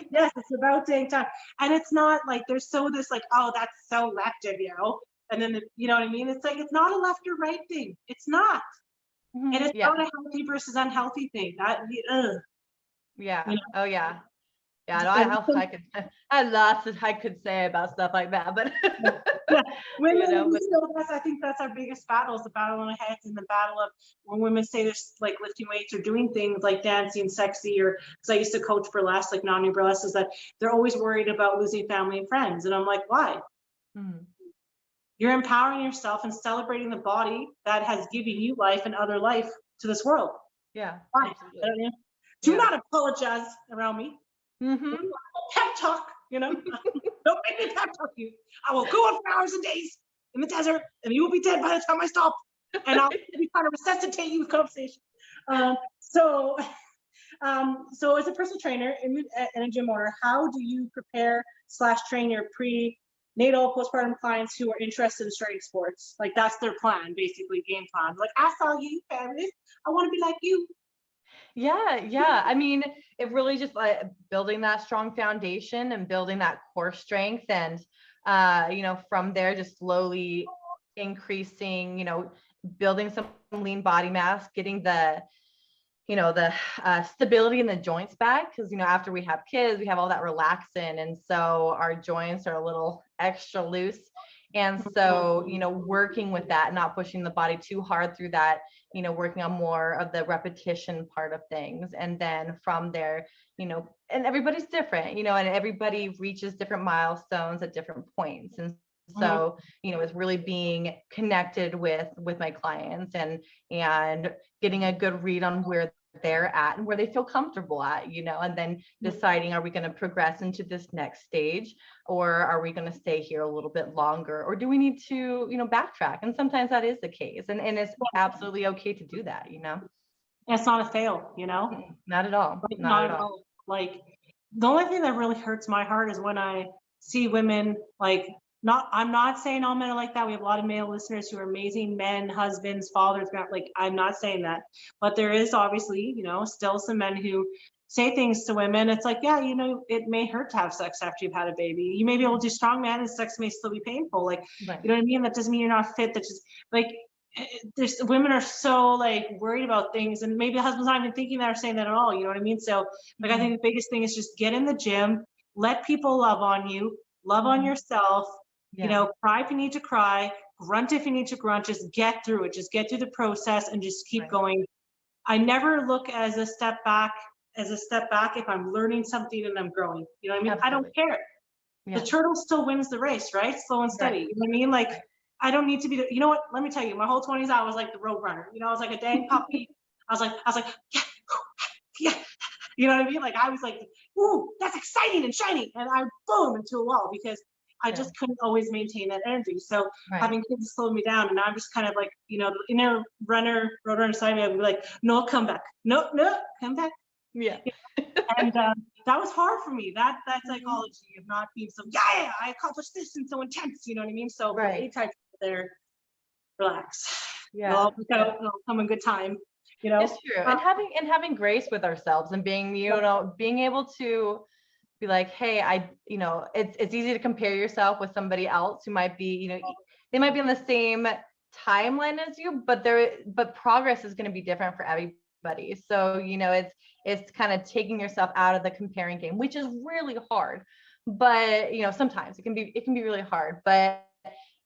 yes, it's about dang time. And it's not like there's this like, oh, that's so left of you. And then, you know what I mean? It's like, it's not a left or right thing. It's not. And it's not a healthy versus unhealthy thing. Yeah. Oh yeah. Yeah. No, I lots that I could say about stuff like that, but women, I think that's our biggest battle, is the battle in our heads and the battle of when women say they're like lifting weights or doing things like dancing sexy, or because I used to coach burlesque, like non-new burlesque, is that they're always worried about losing family and friends. And I'm like, why? You're empowering yourself and celebrating the body that has given you life and other life to this world. Yeah. Why? Do not apologize around me. Pep talk, don't make me pep talk you. I will go on for hours and days in the desert, and you will be dead by the time I stop. And I'll be trying to resuscitate you with conversation. So as a personal trainer and a gym owner, how do you prepare / train your prenatal postpartum clients who are interested in starting sports? Like that's their plan, basically game plan. Like I saw you, Paris. I want to be like you. Yeah. I mean, it really just like building that strong foundation and building that core strength, and from there just slowly increasing, building some lean body mass, getting the stability in the joints back, because after we have kids, we have all that relaxin, and so our joints are a little extra loose. And so working with that, not pushing the body too hard through that, working on more of the repetition part of things, and then from there, and everybody's different, and everybody reaches different milestones at different points. And so it's really being connected with my clients and getting a good read on where they're at and where they feel comfortable at, and then deciding, are we going to progress into this next stage, or are we going to stay here a little bit longer, or do we need to, backtrack? And sometimes that is the case. And it's absolutely okay to do that, It's not a fail, Not at all. Like, not at all. Like, the only thing that really hurts my heart is when I see women, like, I'm not saying all men are like that. We have a lot of male listeners who are amazing men, husbands, fathers. Like, I'm not saying that, but there is obviously, still some men who say things to women. It's like, yeah, it may hurt to have sex after you've had a baby. You may be able to do strongman and sex may still be painful. Like, Right. You know what I mean? That doesn't mean you're not fit. That's just like, there's women are so like worried about things, and maybe the husband's not even thinking that or saying that at all. You know what I mean? So like, I think the biggest thing is just get in the gym, let people love on you, love on yourself. Cry if you need to cry, grunt if you need to grunt, just get through it, just get through the process and just keep going. I never look as a step back if I'm learning something and I'm growing. You know what I mean? Absolutely. I don't care. The turtle still wins the race, right? Slow and steady. You know what I mean? Like, I don't need to be you know what? Let me tell you, my whole 20s, I was like the road runner. I was like a dang puppy. I was like, yeah. You know what I mean? Like, I was like, ooh, that's exciting and shiny. And I boom into a wall because I just couldn't always maintain that energy. So having kids slowed me down, and I'm just kind of like, the inner road runner side of me, I would be like, no, come back. No, come back. Yeah. And that was hard for me. That psychology of not being so, yeah, I accomplished this and so intense. You know what I mean? So the A-type there, relax. It'll come in good time. It's true. And having grace with ourselves and being, being able to be like, hey, it's easy to compare yourself with somebody else who might be, they might be on the same timeline as you, but progress is going to be different for everybody. So, it's kind of taking yourself out of the comparing game, which is really hard. But, sometimes it can be really hard, but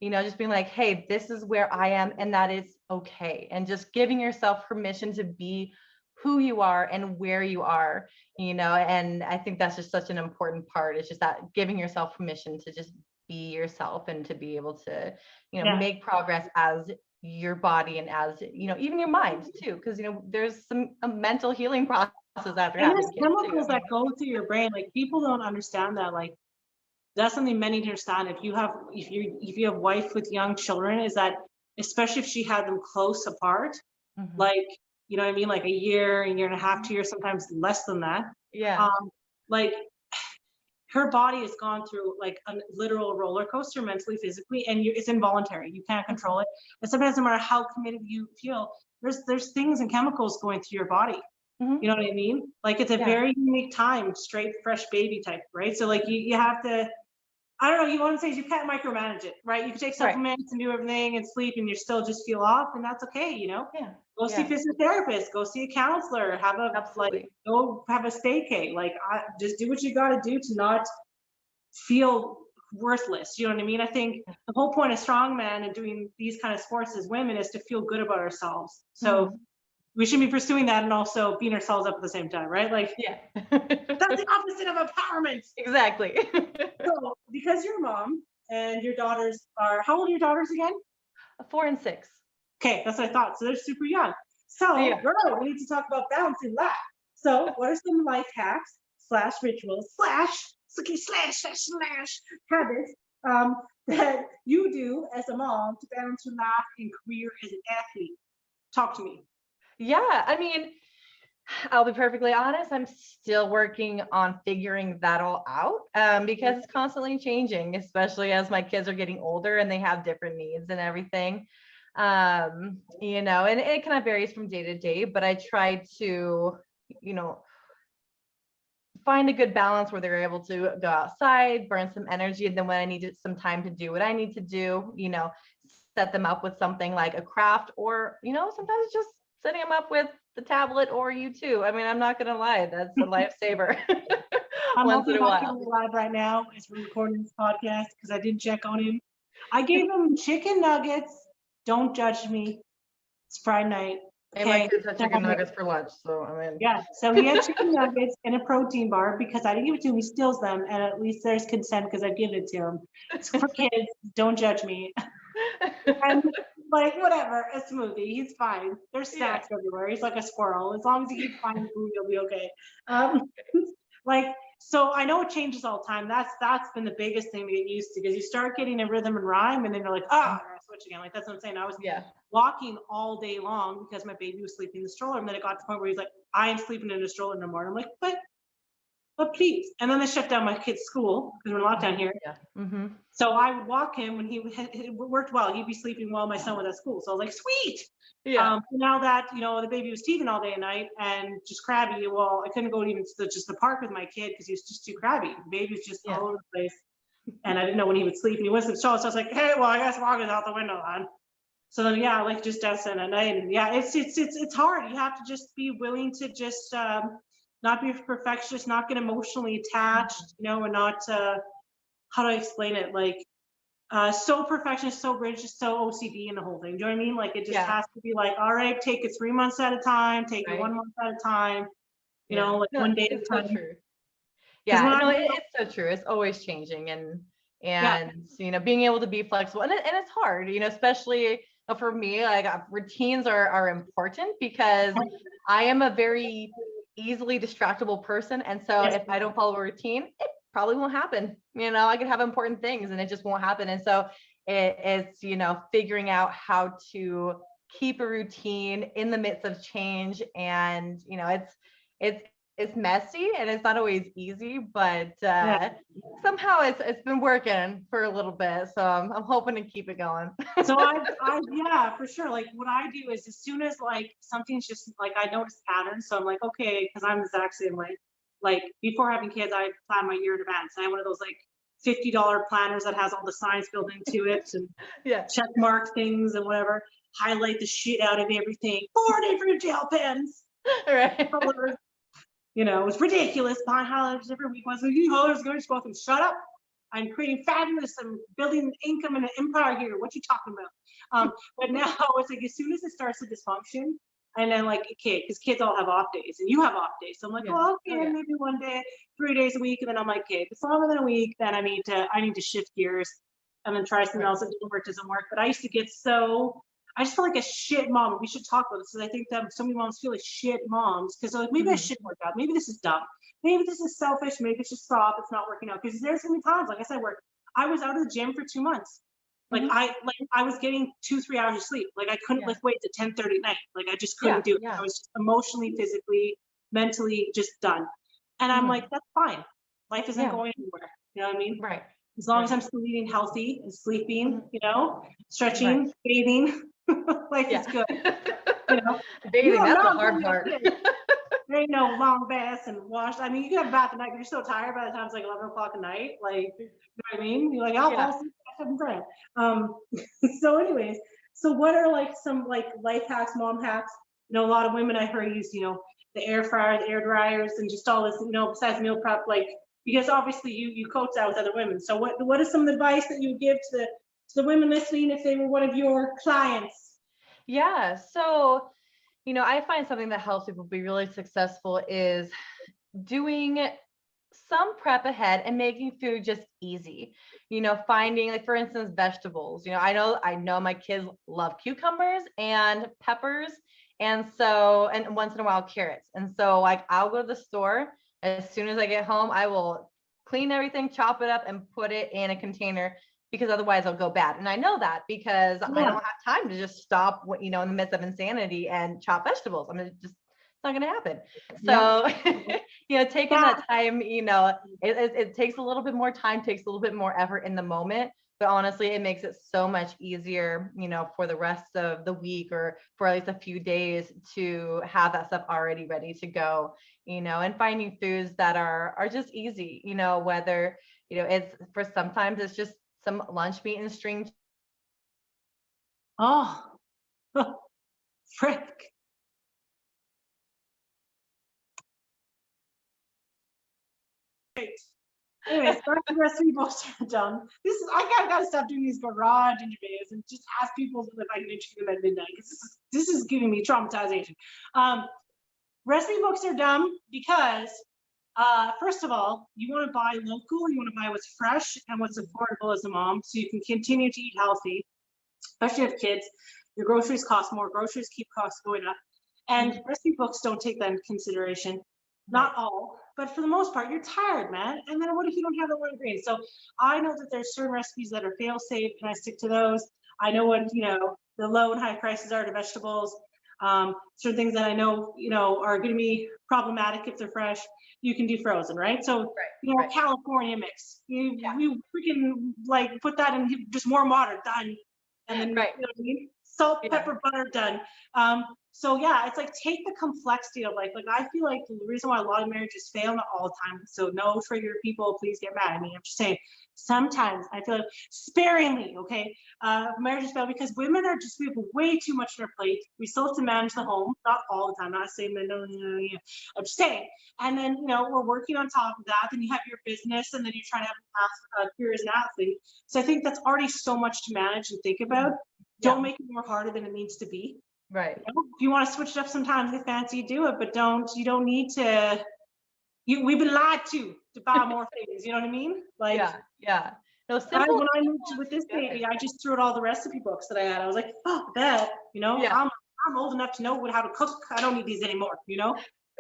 just being like, hey, this is where I am, and that is okay. And just giving yourself permission to be who you are and where you are, and I think that's just such an important part. It's just that giving yourself permission to just be yourself and to be able to, make progress as your body and as, even your mind too. Because, there's some mental healing process after having kids. There's chemicals that go through your brain. Like, people don't understand that. Like, that's something many need to understand. If you have wife with young children, is that, especially if she had them close apart, like, you know what I mean? Like a year and a half, 2 years, sometimes less than that. Yeah. Like, her body has gone through like a literal roller coaster, mentally, physically, and it's involuntary. You can't control it. And sometimes, no matter how committed you feel, there's things and chemicals going through your body. You know what I mean? Like, it's a very unique time, straight, fresh baby type, right? So like, you have to, I don't know, you want to say you can't micromanage it, right? You can take supplements and do everything and sleep, and you still just feel off, and that's okay, Go see a physiotherapist, go see a counselor, go have a staycay. Like, just do what you got to do to not feel worthless. You know what I mean? I think the whole point of strongman and doing these kind of sports as women is to feel good about ourselves. So we should be pursuing that and also beating ourselves up at the same time, right? Like, that's the opposite of empowerment. Exactly. So, because you're a mom and your daughters are, how old are your daughters again? 4 and 6. Okay, that's what I thought. So they're super young. So girl, we need to talk about balancing that. So what are some life hacks / rituals / habits that you do as a mom to balance your life and career as an athlete? Talk to me. Yeah, I mean, I'll be perfectly honest, I'm still working on figuring that all out, because it's constantly changing, especially as my kids are getting older and they have different needs and everything. And it kind of varies from day to day, but I try to, find a good balance where they're able to go outside, burn some energy, and then when I need some time to do what I need to do, set them up with something like a craft, or, sometimes it's just setting them up with the tablet or YouTube. I mean, I'm not gonna lie, that's a lifesaver. I'm Once in a while. live right now as we're recording this podcast because I didn't check on him. I gave him chicken nuggets. Don't judge me. It's Friday night. And my kids had chicken nuggets for lunch, so I mean. Yeah, so he had chicken nuggets and a protein bar because I didn't give it to him. He steals them, and at least there's consent because I've given it to him. So for kids, don't judge me. And like whatever, a smoothie, he's fine. There's snacks everywhere. He's like a squirrel. As long as he keeps finding food, he'll be okay. Like, so I know it changes all the time. That's been the biggest thing to get used to, because you start getting a rhythm and rhyme, and then you're like, oh, I gotta switch again. Like, that's what I'm saying. I was walking all day long because my baby was sleeping in the stroller, and then it got to the point where he's like, I ain't sleeping in the stroller no more. And I'm like, but please. And then they shut down my kid's school because we're in lockdown here. Yeah. Mm-hmm. So I would walk him when it worked well. He'd be sleeping while my son was at school. So I was like, sweet. Yeah. Now that, the baby was teething all day and night and just crabby, well, I couldn't go even to just the park with my kid because he was just too crabby. The baby was just all over the place. And I didn't know when he would sleep, and he wasn't so I was like, hey, well, I guess walking out the window on. So then, like just dancing at night. And it's hard. You have to just be willing to just not be a perfectionist, not get emotionally attached, and not, how do I explain it? Like, so perfectionist, so rigid, so OCD in the whole thing. Do you know what I mean? Like, it just has to be like, all right, take it 3 months at a time, take it 1 month at a time, like one day at a time. So true. Yeah, no, it's so true. It's always changing, and being able to be flexible, and it's hard, especially for me. Like, routines are important because I am a very easily distractible person, and so if I don't follow a routine, it probably won't happen. I could have important things and it just won't happen. And so it's figuring out how to keep a routine in the midst of change, and it's messy and it's not always easy, but somehow it's been working for a little bit, so I'm hoping to keep it going. So I for sure. Like, what I do is, as soon as like something's just like, I notice patterns, so I'm like, okay, because I'm the exact same way. Like, before having kids, I plan my year in advance. I have one of those like $50 planners that has all the signs built into it, and check mark things and whatever, highlight the shit out of everything. 4 different gel pens. Right. Colors. It's ridiculous. Buying highlighters every week. I was like, colors going to go and shut up. I'm creating fabulous. I'm building income and an empire here. What you talking about? But now it's like, as soon as it starts to dysfunction, and then like, okay, because kids all have off days, and you have off days. So I'm like, maybe one day, 3 days a week, and then I'm like, okay, if it's longer than a week, then I need to shift gears and then try something else. If it doesn't work. But I used to get I just feel like a shit mom. We should talk about this, because I think that so many moms feel like shit moms because they're like, maybe I shouldn't work out. Maybe this is dumb. Maybe this is selfish. Maybe it's just soft. It's not working out. Because there's so many times, like I said, where I was out of the gym for 2 months. Like, I was getting 2-3 hours of sleep. Like, I couldn't lift weights at 10:30 at night. Like, I just couldn't do it. I was just emotionally, physically, mentally just done. And I'm like, that's fine. Life isn't going anywhere. You know what I mean? Right. As long as I'm still eating healthy and sleeping, stretching, bathing, life is good. Bathing, that's the hard part. There ain't no long baths and wash. I mean, you can have a bath at night, but you're so tired by the time it's like 11 o'clock at night. Like, you know what I mean? You're like, I'll fall asleep at 7 grand. So anyways, so what are like some like life hacks, mom hacks? A lot of women I heard use, the air fryers, air dryers, and just all this, besides meal prep, like, because obviously you coach that with other women. So what is some of the advice that you would give to the women listening if they were one of your clients? Yeah. So, I find something that helps people be really successful is doing some prep ahead and making food just easy. Finding, like, for instance, vegetables. I know my kids love cucumbers and peppers, and once in a while carrots. And so, like, I'll go to the store as soon as I get home. I will clean everything, chop it up, and put it in a container, because otherwise it'll go bad. And I know that because I don't have time to just stop, in the midst of insanity and chop vegetables. I mean, it's not going to happen. So, taking that time, it takes a little bit more time, takes a little bit more effort in the moment, but honestly, it makes it so much easier, for the rest of the week, or for at least a few days, to have that stuff already ready to go, and finding foods that are just easy, whether, sometimes it's just some lunch meat and string Oh, frick. Great. Anyways, back to the recipe books are done. This is I gotta stop doing these garage interviews and just ask people if I can interview them at midnight because this is giving me traumatization. Recipe books are dumb because first of all, you want to buy local, you want to buy what's fresh and what's affordable as a mom, so you can continue to eat healthy, especially if you have kids. Your groceries cost more. Groceries keep costs going up, and recipe books don't take that into consideration. Not all, but for the most part, you're tired, man. And then what if you don't have the one ingredient? So I know that there's certain recipes that are fail safe, and I stick to those. I know what the low and high prices are to vegetables. Certain things that I know are going to be problematic if they're fresh, you can do frozen, right? So California mix, we freaking like put that in just warm water, done, and then you know what I mean? Salt, pepper, butter, done. So yeah, it's like take the complexity of like I feel like the reason why a lot of marriages fail, not all the time. So no trigger people, please get mad at me. I'm just saying sometimes I feel like sparingly, okay, marriages fail because women are just we have way too much on our plate. We still have to manage the home, not all the time. I'm not saying that I'm just saying. And then we're working on top of that. Then you have your business, and then you're trying to have a career as an athlete. So I think that's already so much to manage and think about. Don't make it more harder than it needs to be. Right. If you want to switch it up sometimes, get fancy, do it, but you don't need to. We've been lied to buy more things. You know what I mean? Like No, simple. when I moved with this baby, I just threw out all the recipe books that I had. I was like, fuck that. I'm old enough to know how to cook. I don't need these anymore.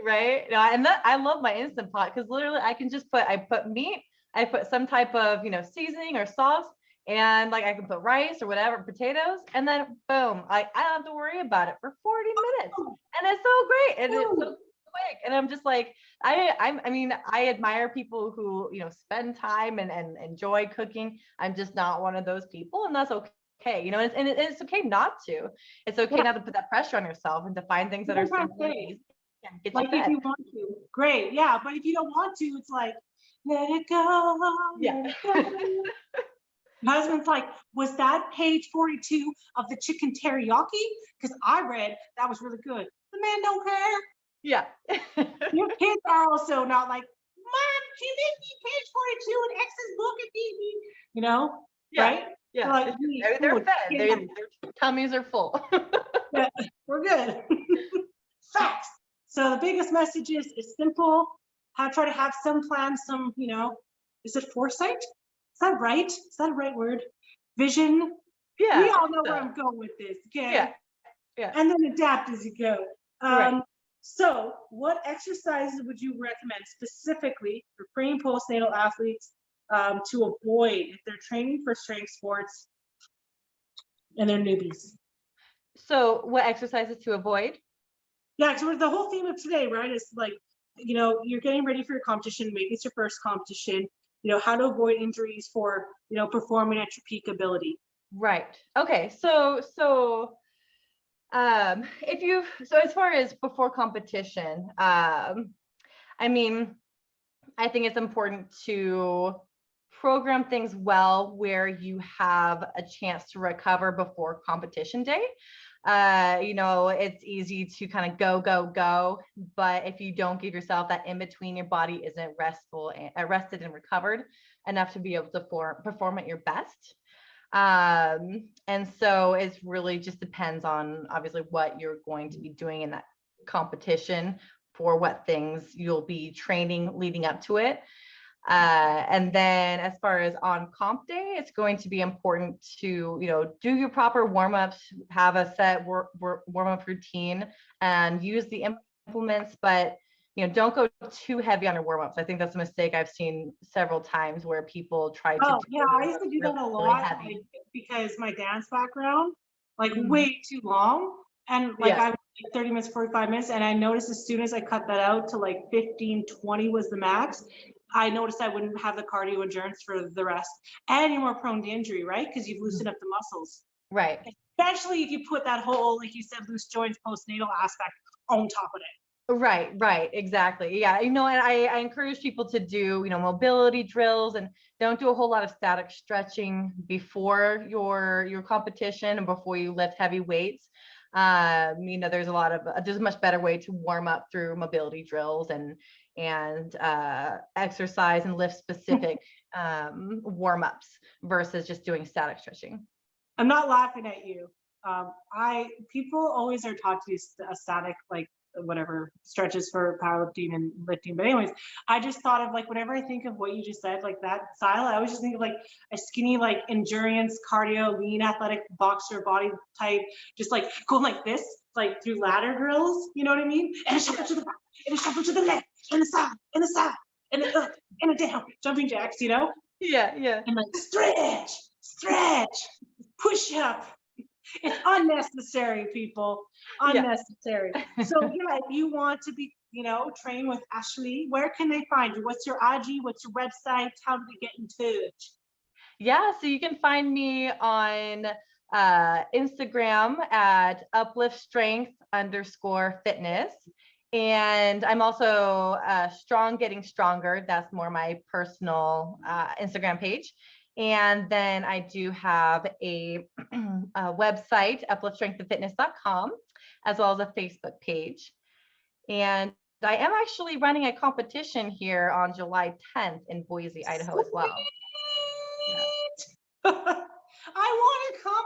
Right. No, and I love my Instant Pot because literally I can just I put meat, I put some type of seasoning or sauce. And like I can put rice or whatever, potatoes, and then boom, I don't have to worry about it for 40 minutes. And it's so great. And it's so quick. And I'm just like, I admire people who, spend time and enjoy cooking. I'm just not one of those people, and that's okay. And it's okay not to. It's okay not to put that pressure on yourself and to find things that are simple and easy. Get like if you want to, great. Yeah. But if you don't want to, it's like, let it go. Let it go. My husband's like, was that page 42 of the chicken teriyaki? Because I read that was really good. The man don't care. Yeah. Your kids are also not like, Mom, she made me page 42 in X's book at TV. Right? Yeah. Like, they're fed. Their tummies are full. Yeah, we're good. Facts. So the biggest message is simple. Try to have some plans, some, is it foresight? Is that right? Is that a right word? Vision? Yeah. We all know where I'm going with this, okay? Yeah. And then adapt as you go. So what exercises would you recommend specifically for pre and postnatal athletes to avoid if they're training for strength sports and they're newbies? So what exercises to avoid? Yeah, so the whole theme of today, right, is like, you're getting ready for your competition, maybe it's your first competition, how to avoid injuries for, performing at your peak ability. Right. Okay. So as far as before competition, I think it's important to program things well where you have a chance to recover before competition day. It's easy to kind of go, but if you don't give yourself that in between, your body isn't rested and recovered enough to be able to perform at your best. And so it really just depends on obviously what you're going to be doing in that competition for what things you'll be training leading up to it. And then as far as on comp day, it's going to be important to, do your proper warm-ups, have a set warm-up routine and use the implements, but, don't go too heavy on your warm-ups. I think that's a mistake I've seen several times where people try to. I used to do that a lot because my dance background, way too long. And I was 30 minutes, 45 minutes. And I noticed as soon as I cut that out to 15, 20 was the max, I noticed I wouldn't have the cardio endurance for the rest. And you're more prone to injury, right? Because you've loosened up the muscles. Right. Especially if you put that whole, like you said, loose joints postnatal aspect on top of it. Right, exactly. Yeah, and I encourage people to do, mobility drills, and don't do a whole lot of static stretching before your competition and before you lift heavy weights. There's a much better way to warm up through mobility drills and exercise and lift specific warm ups versus just doing static stretching. I'm not laughing at you. People always are taught to do a static, like whatever stretches for powerlifting and lifting. But anyways, I just thought of like, whenever I think of what you just said, like that style, I always just think of like a skinny, like endurance, cardio, lean, athletic boxer body type, just like going like this, like through ladder drills. You know what I mean? And a shuffle to the back, and a shuffle to the left, and the side, and the side, and a up, and a down, jumping jacks. Yeah. And like stretch, push up. It's unnecessary, people. Unnecessary. Yeah. So yeah, if you want to be, train with Ashlie, where can they find you? What's your IG? What's your website? How do they get in touch? Yeah, so you can find me on Instagram at uplift_strength_fitness. And I'm also Strong Getting Stronger. That's more my personal Instagram page. And then I do have a website, upliftstrengthandfitness.com, as well as a Facebook page. And I am actually running a competition here on July 10th in Boise, Idaho as well. I want to come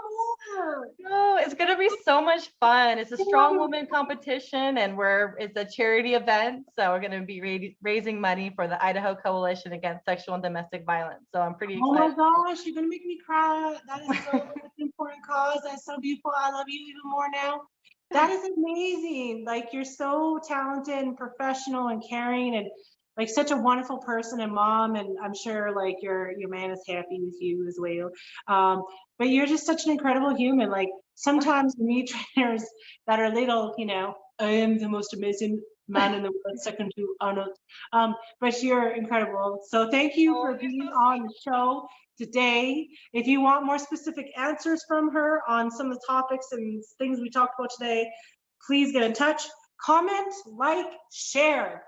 over. No, it's going to be so much fun. It's a StrongWoman competition, and it's a charity event. So we're going to be raising money for the Idaho Coalition Against Sexual and Domestic Violence. So I'm pretty excited. Oh my gosh, you're going to make me cry. That is so an important cause. That's so beautiful. I love you even more now. That is amazing. Like, you're so talented and professional and caring, and like such a wonderful person and mom. And I'm sure like your man is happy with you as well. But you're just such an incredible human. Like, sometimes we meet trainers that are little, I am the most amazing man in the world, second to Arnold. But you're incredible. So thank you for being on the show today. If you want more specific answers from her on some of the topics and things we talked about today, please get in touch. Comment, like, share,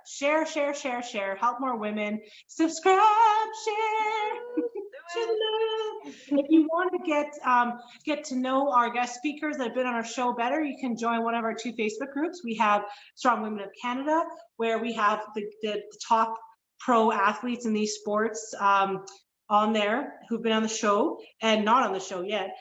help more women, subscribe, share. If you want to get to know our guest speakers that have been on our show better, you can join one of our 2 Facebook groups. We have Strong Women of Canada, where we have the top pro athletes in these sports on there who've been on the show and not on the show yet,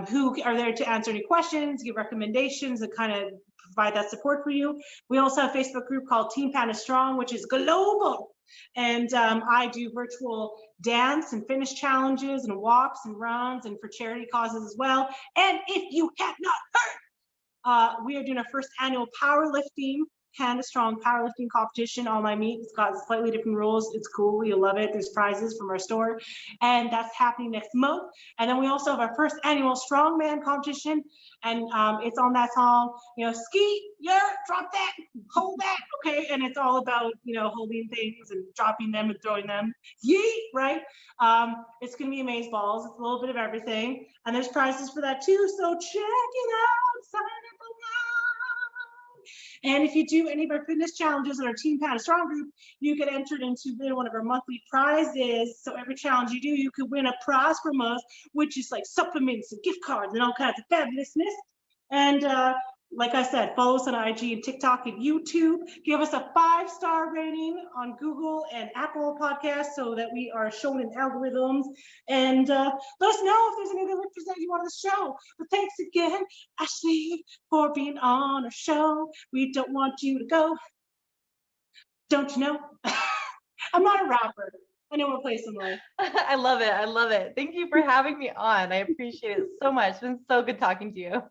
who are there to answer any questions, give recommendations, and kind of provide that support for you. We also have a Facebook group called Team Panda Strong, which is global. And I do virtual dance and fitness challenges and walks and runs and for charity causes as well. And if you have not heard, we are doing our first annual powerlifting, Panda Strong powerlifting competition. Online meet. It's got slightly different rules. It's cool. You'll love it. There's prizes from our store. And that's happening next month. And then we also have our first annual strongman competition. And it's on that song, ski, yeah, drop that, hold that, okay? And it's all about, holding things and dropping them and throwing them, yeet, right? It's gonna be amazeballs. It's a little bit of everything. And there's prizes for that too, so check it out, sign up now. And if you do any of our fitness challenges in our Team Panda Strong group, you get entered into one of our monthly prizes. So every challenge you do, you could win a prize from us, which is like supplements and gift cards and all kinds of fabulousness. And like I said, follow us on IG and TikTok and YouTube. Give us a 5-star rating on Google and Apple Podcasts so that we are shown in algorithms. And let us know if there's any other lifters that you want on the show. But thanks again, Ashlie, for being on our show. We don't want you to go. Don't you know? I'm not a rapper. I know we'll play some live. I love it. Thank you for having me on. I appreciate it so much. It's been so good talking to you.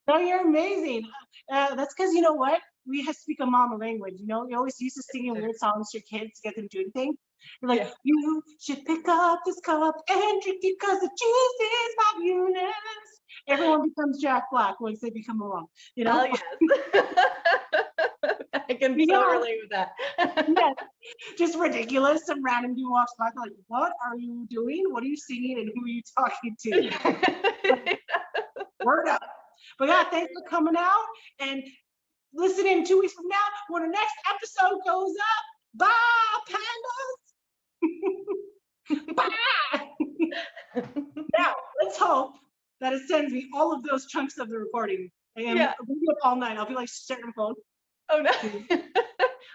No, you're amazing. That's because, you know what? We have to speak a mama language. You're always used to singing weird songs to your kids to get them to do anything. You're like, you should pick up this cup and drink it because the juice is fabulous. Everyone becomes Jack Black once they become a mom. Oh, yes. I can so relate with that. Yes. Just ridiculous. Some random dude walks by, like, what are you doing? What are you singing? And who are you talking to? Word up. But yeah, thanks for coming out. And listen in 2 weeks from now when the next episode goes up. Bye, pandas. Bye. Now, let's hope that it sends me all of those chunks of the recording. And Yeah. I'll be up all night. I'll be like staring at my phone. Oh no.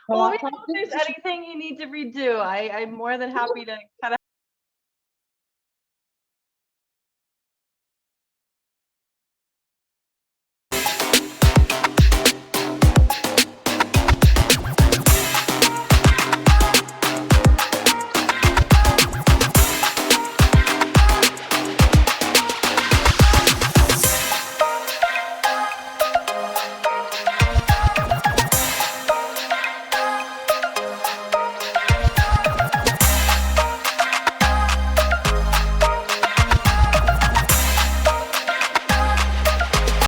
Well, let me know if there's anything you need to redo. I'm more than happy to kind of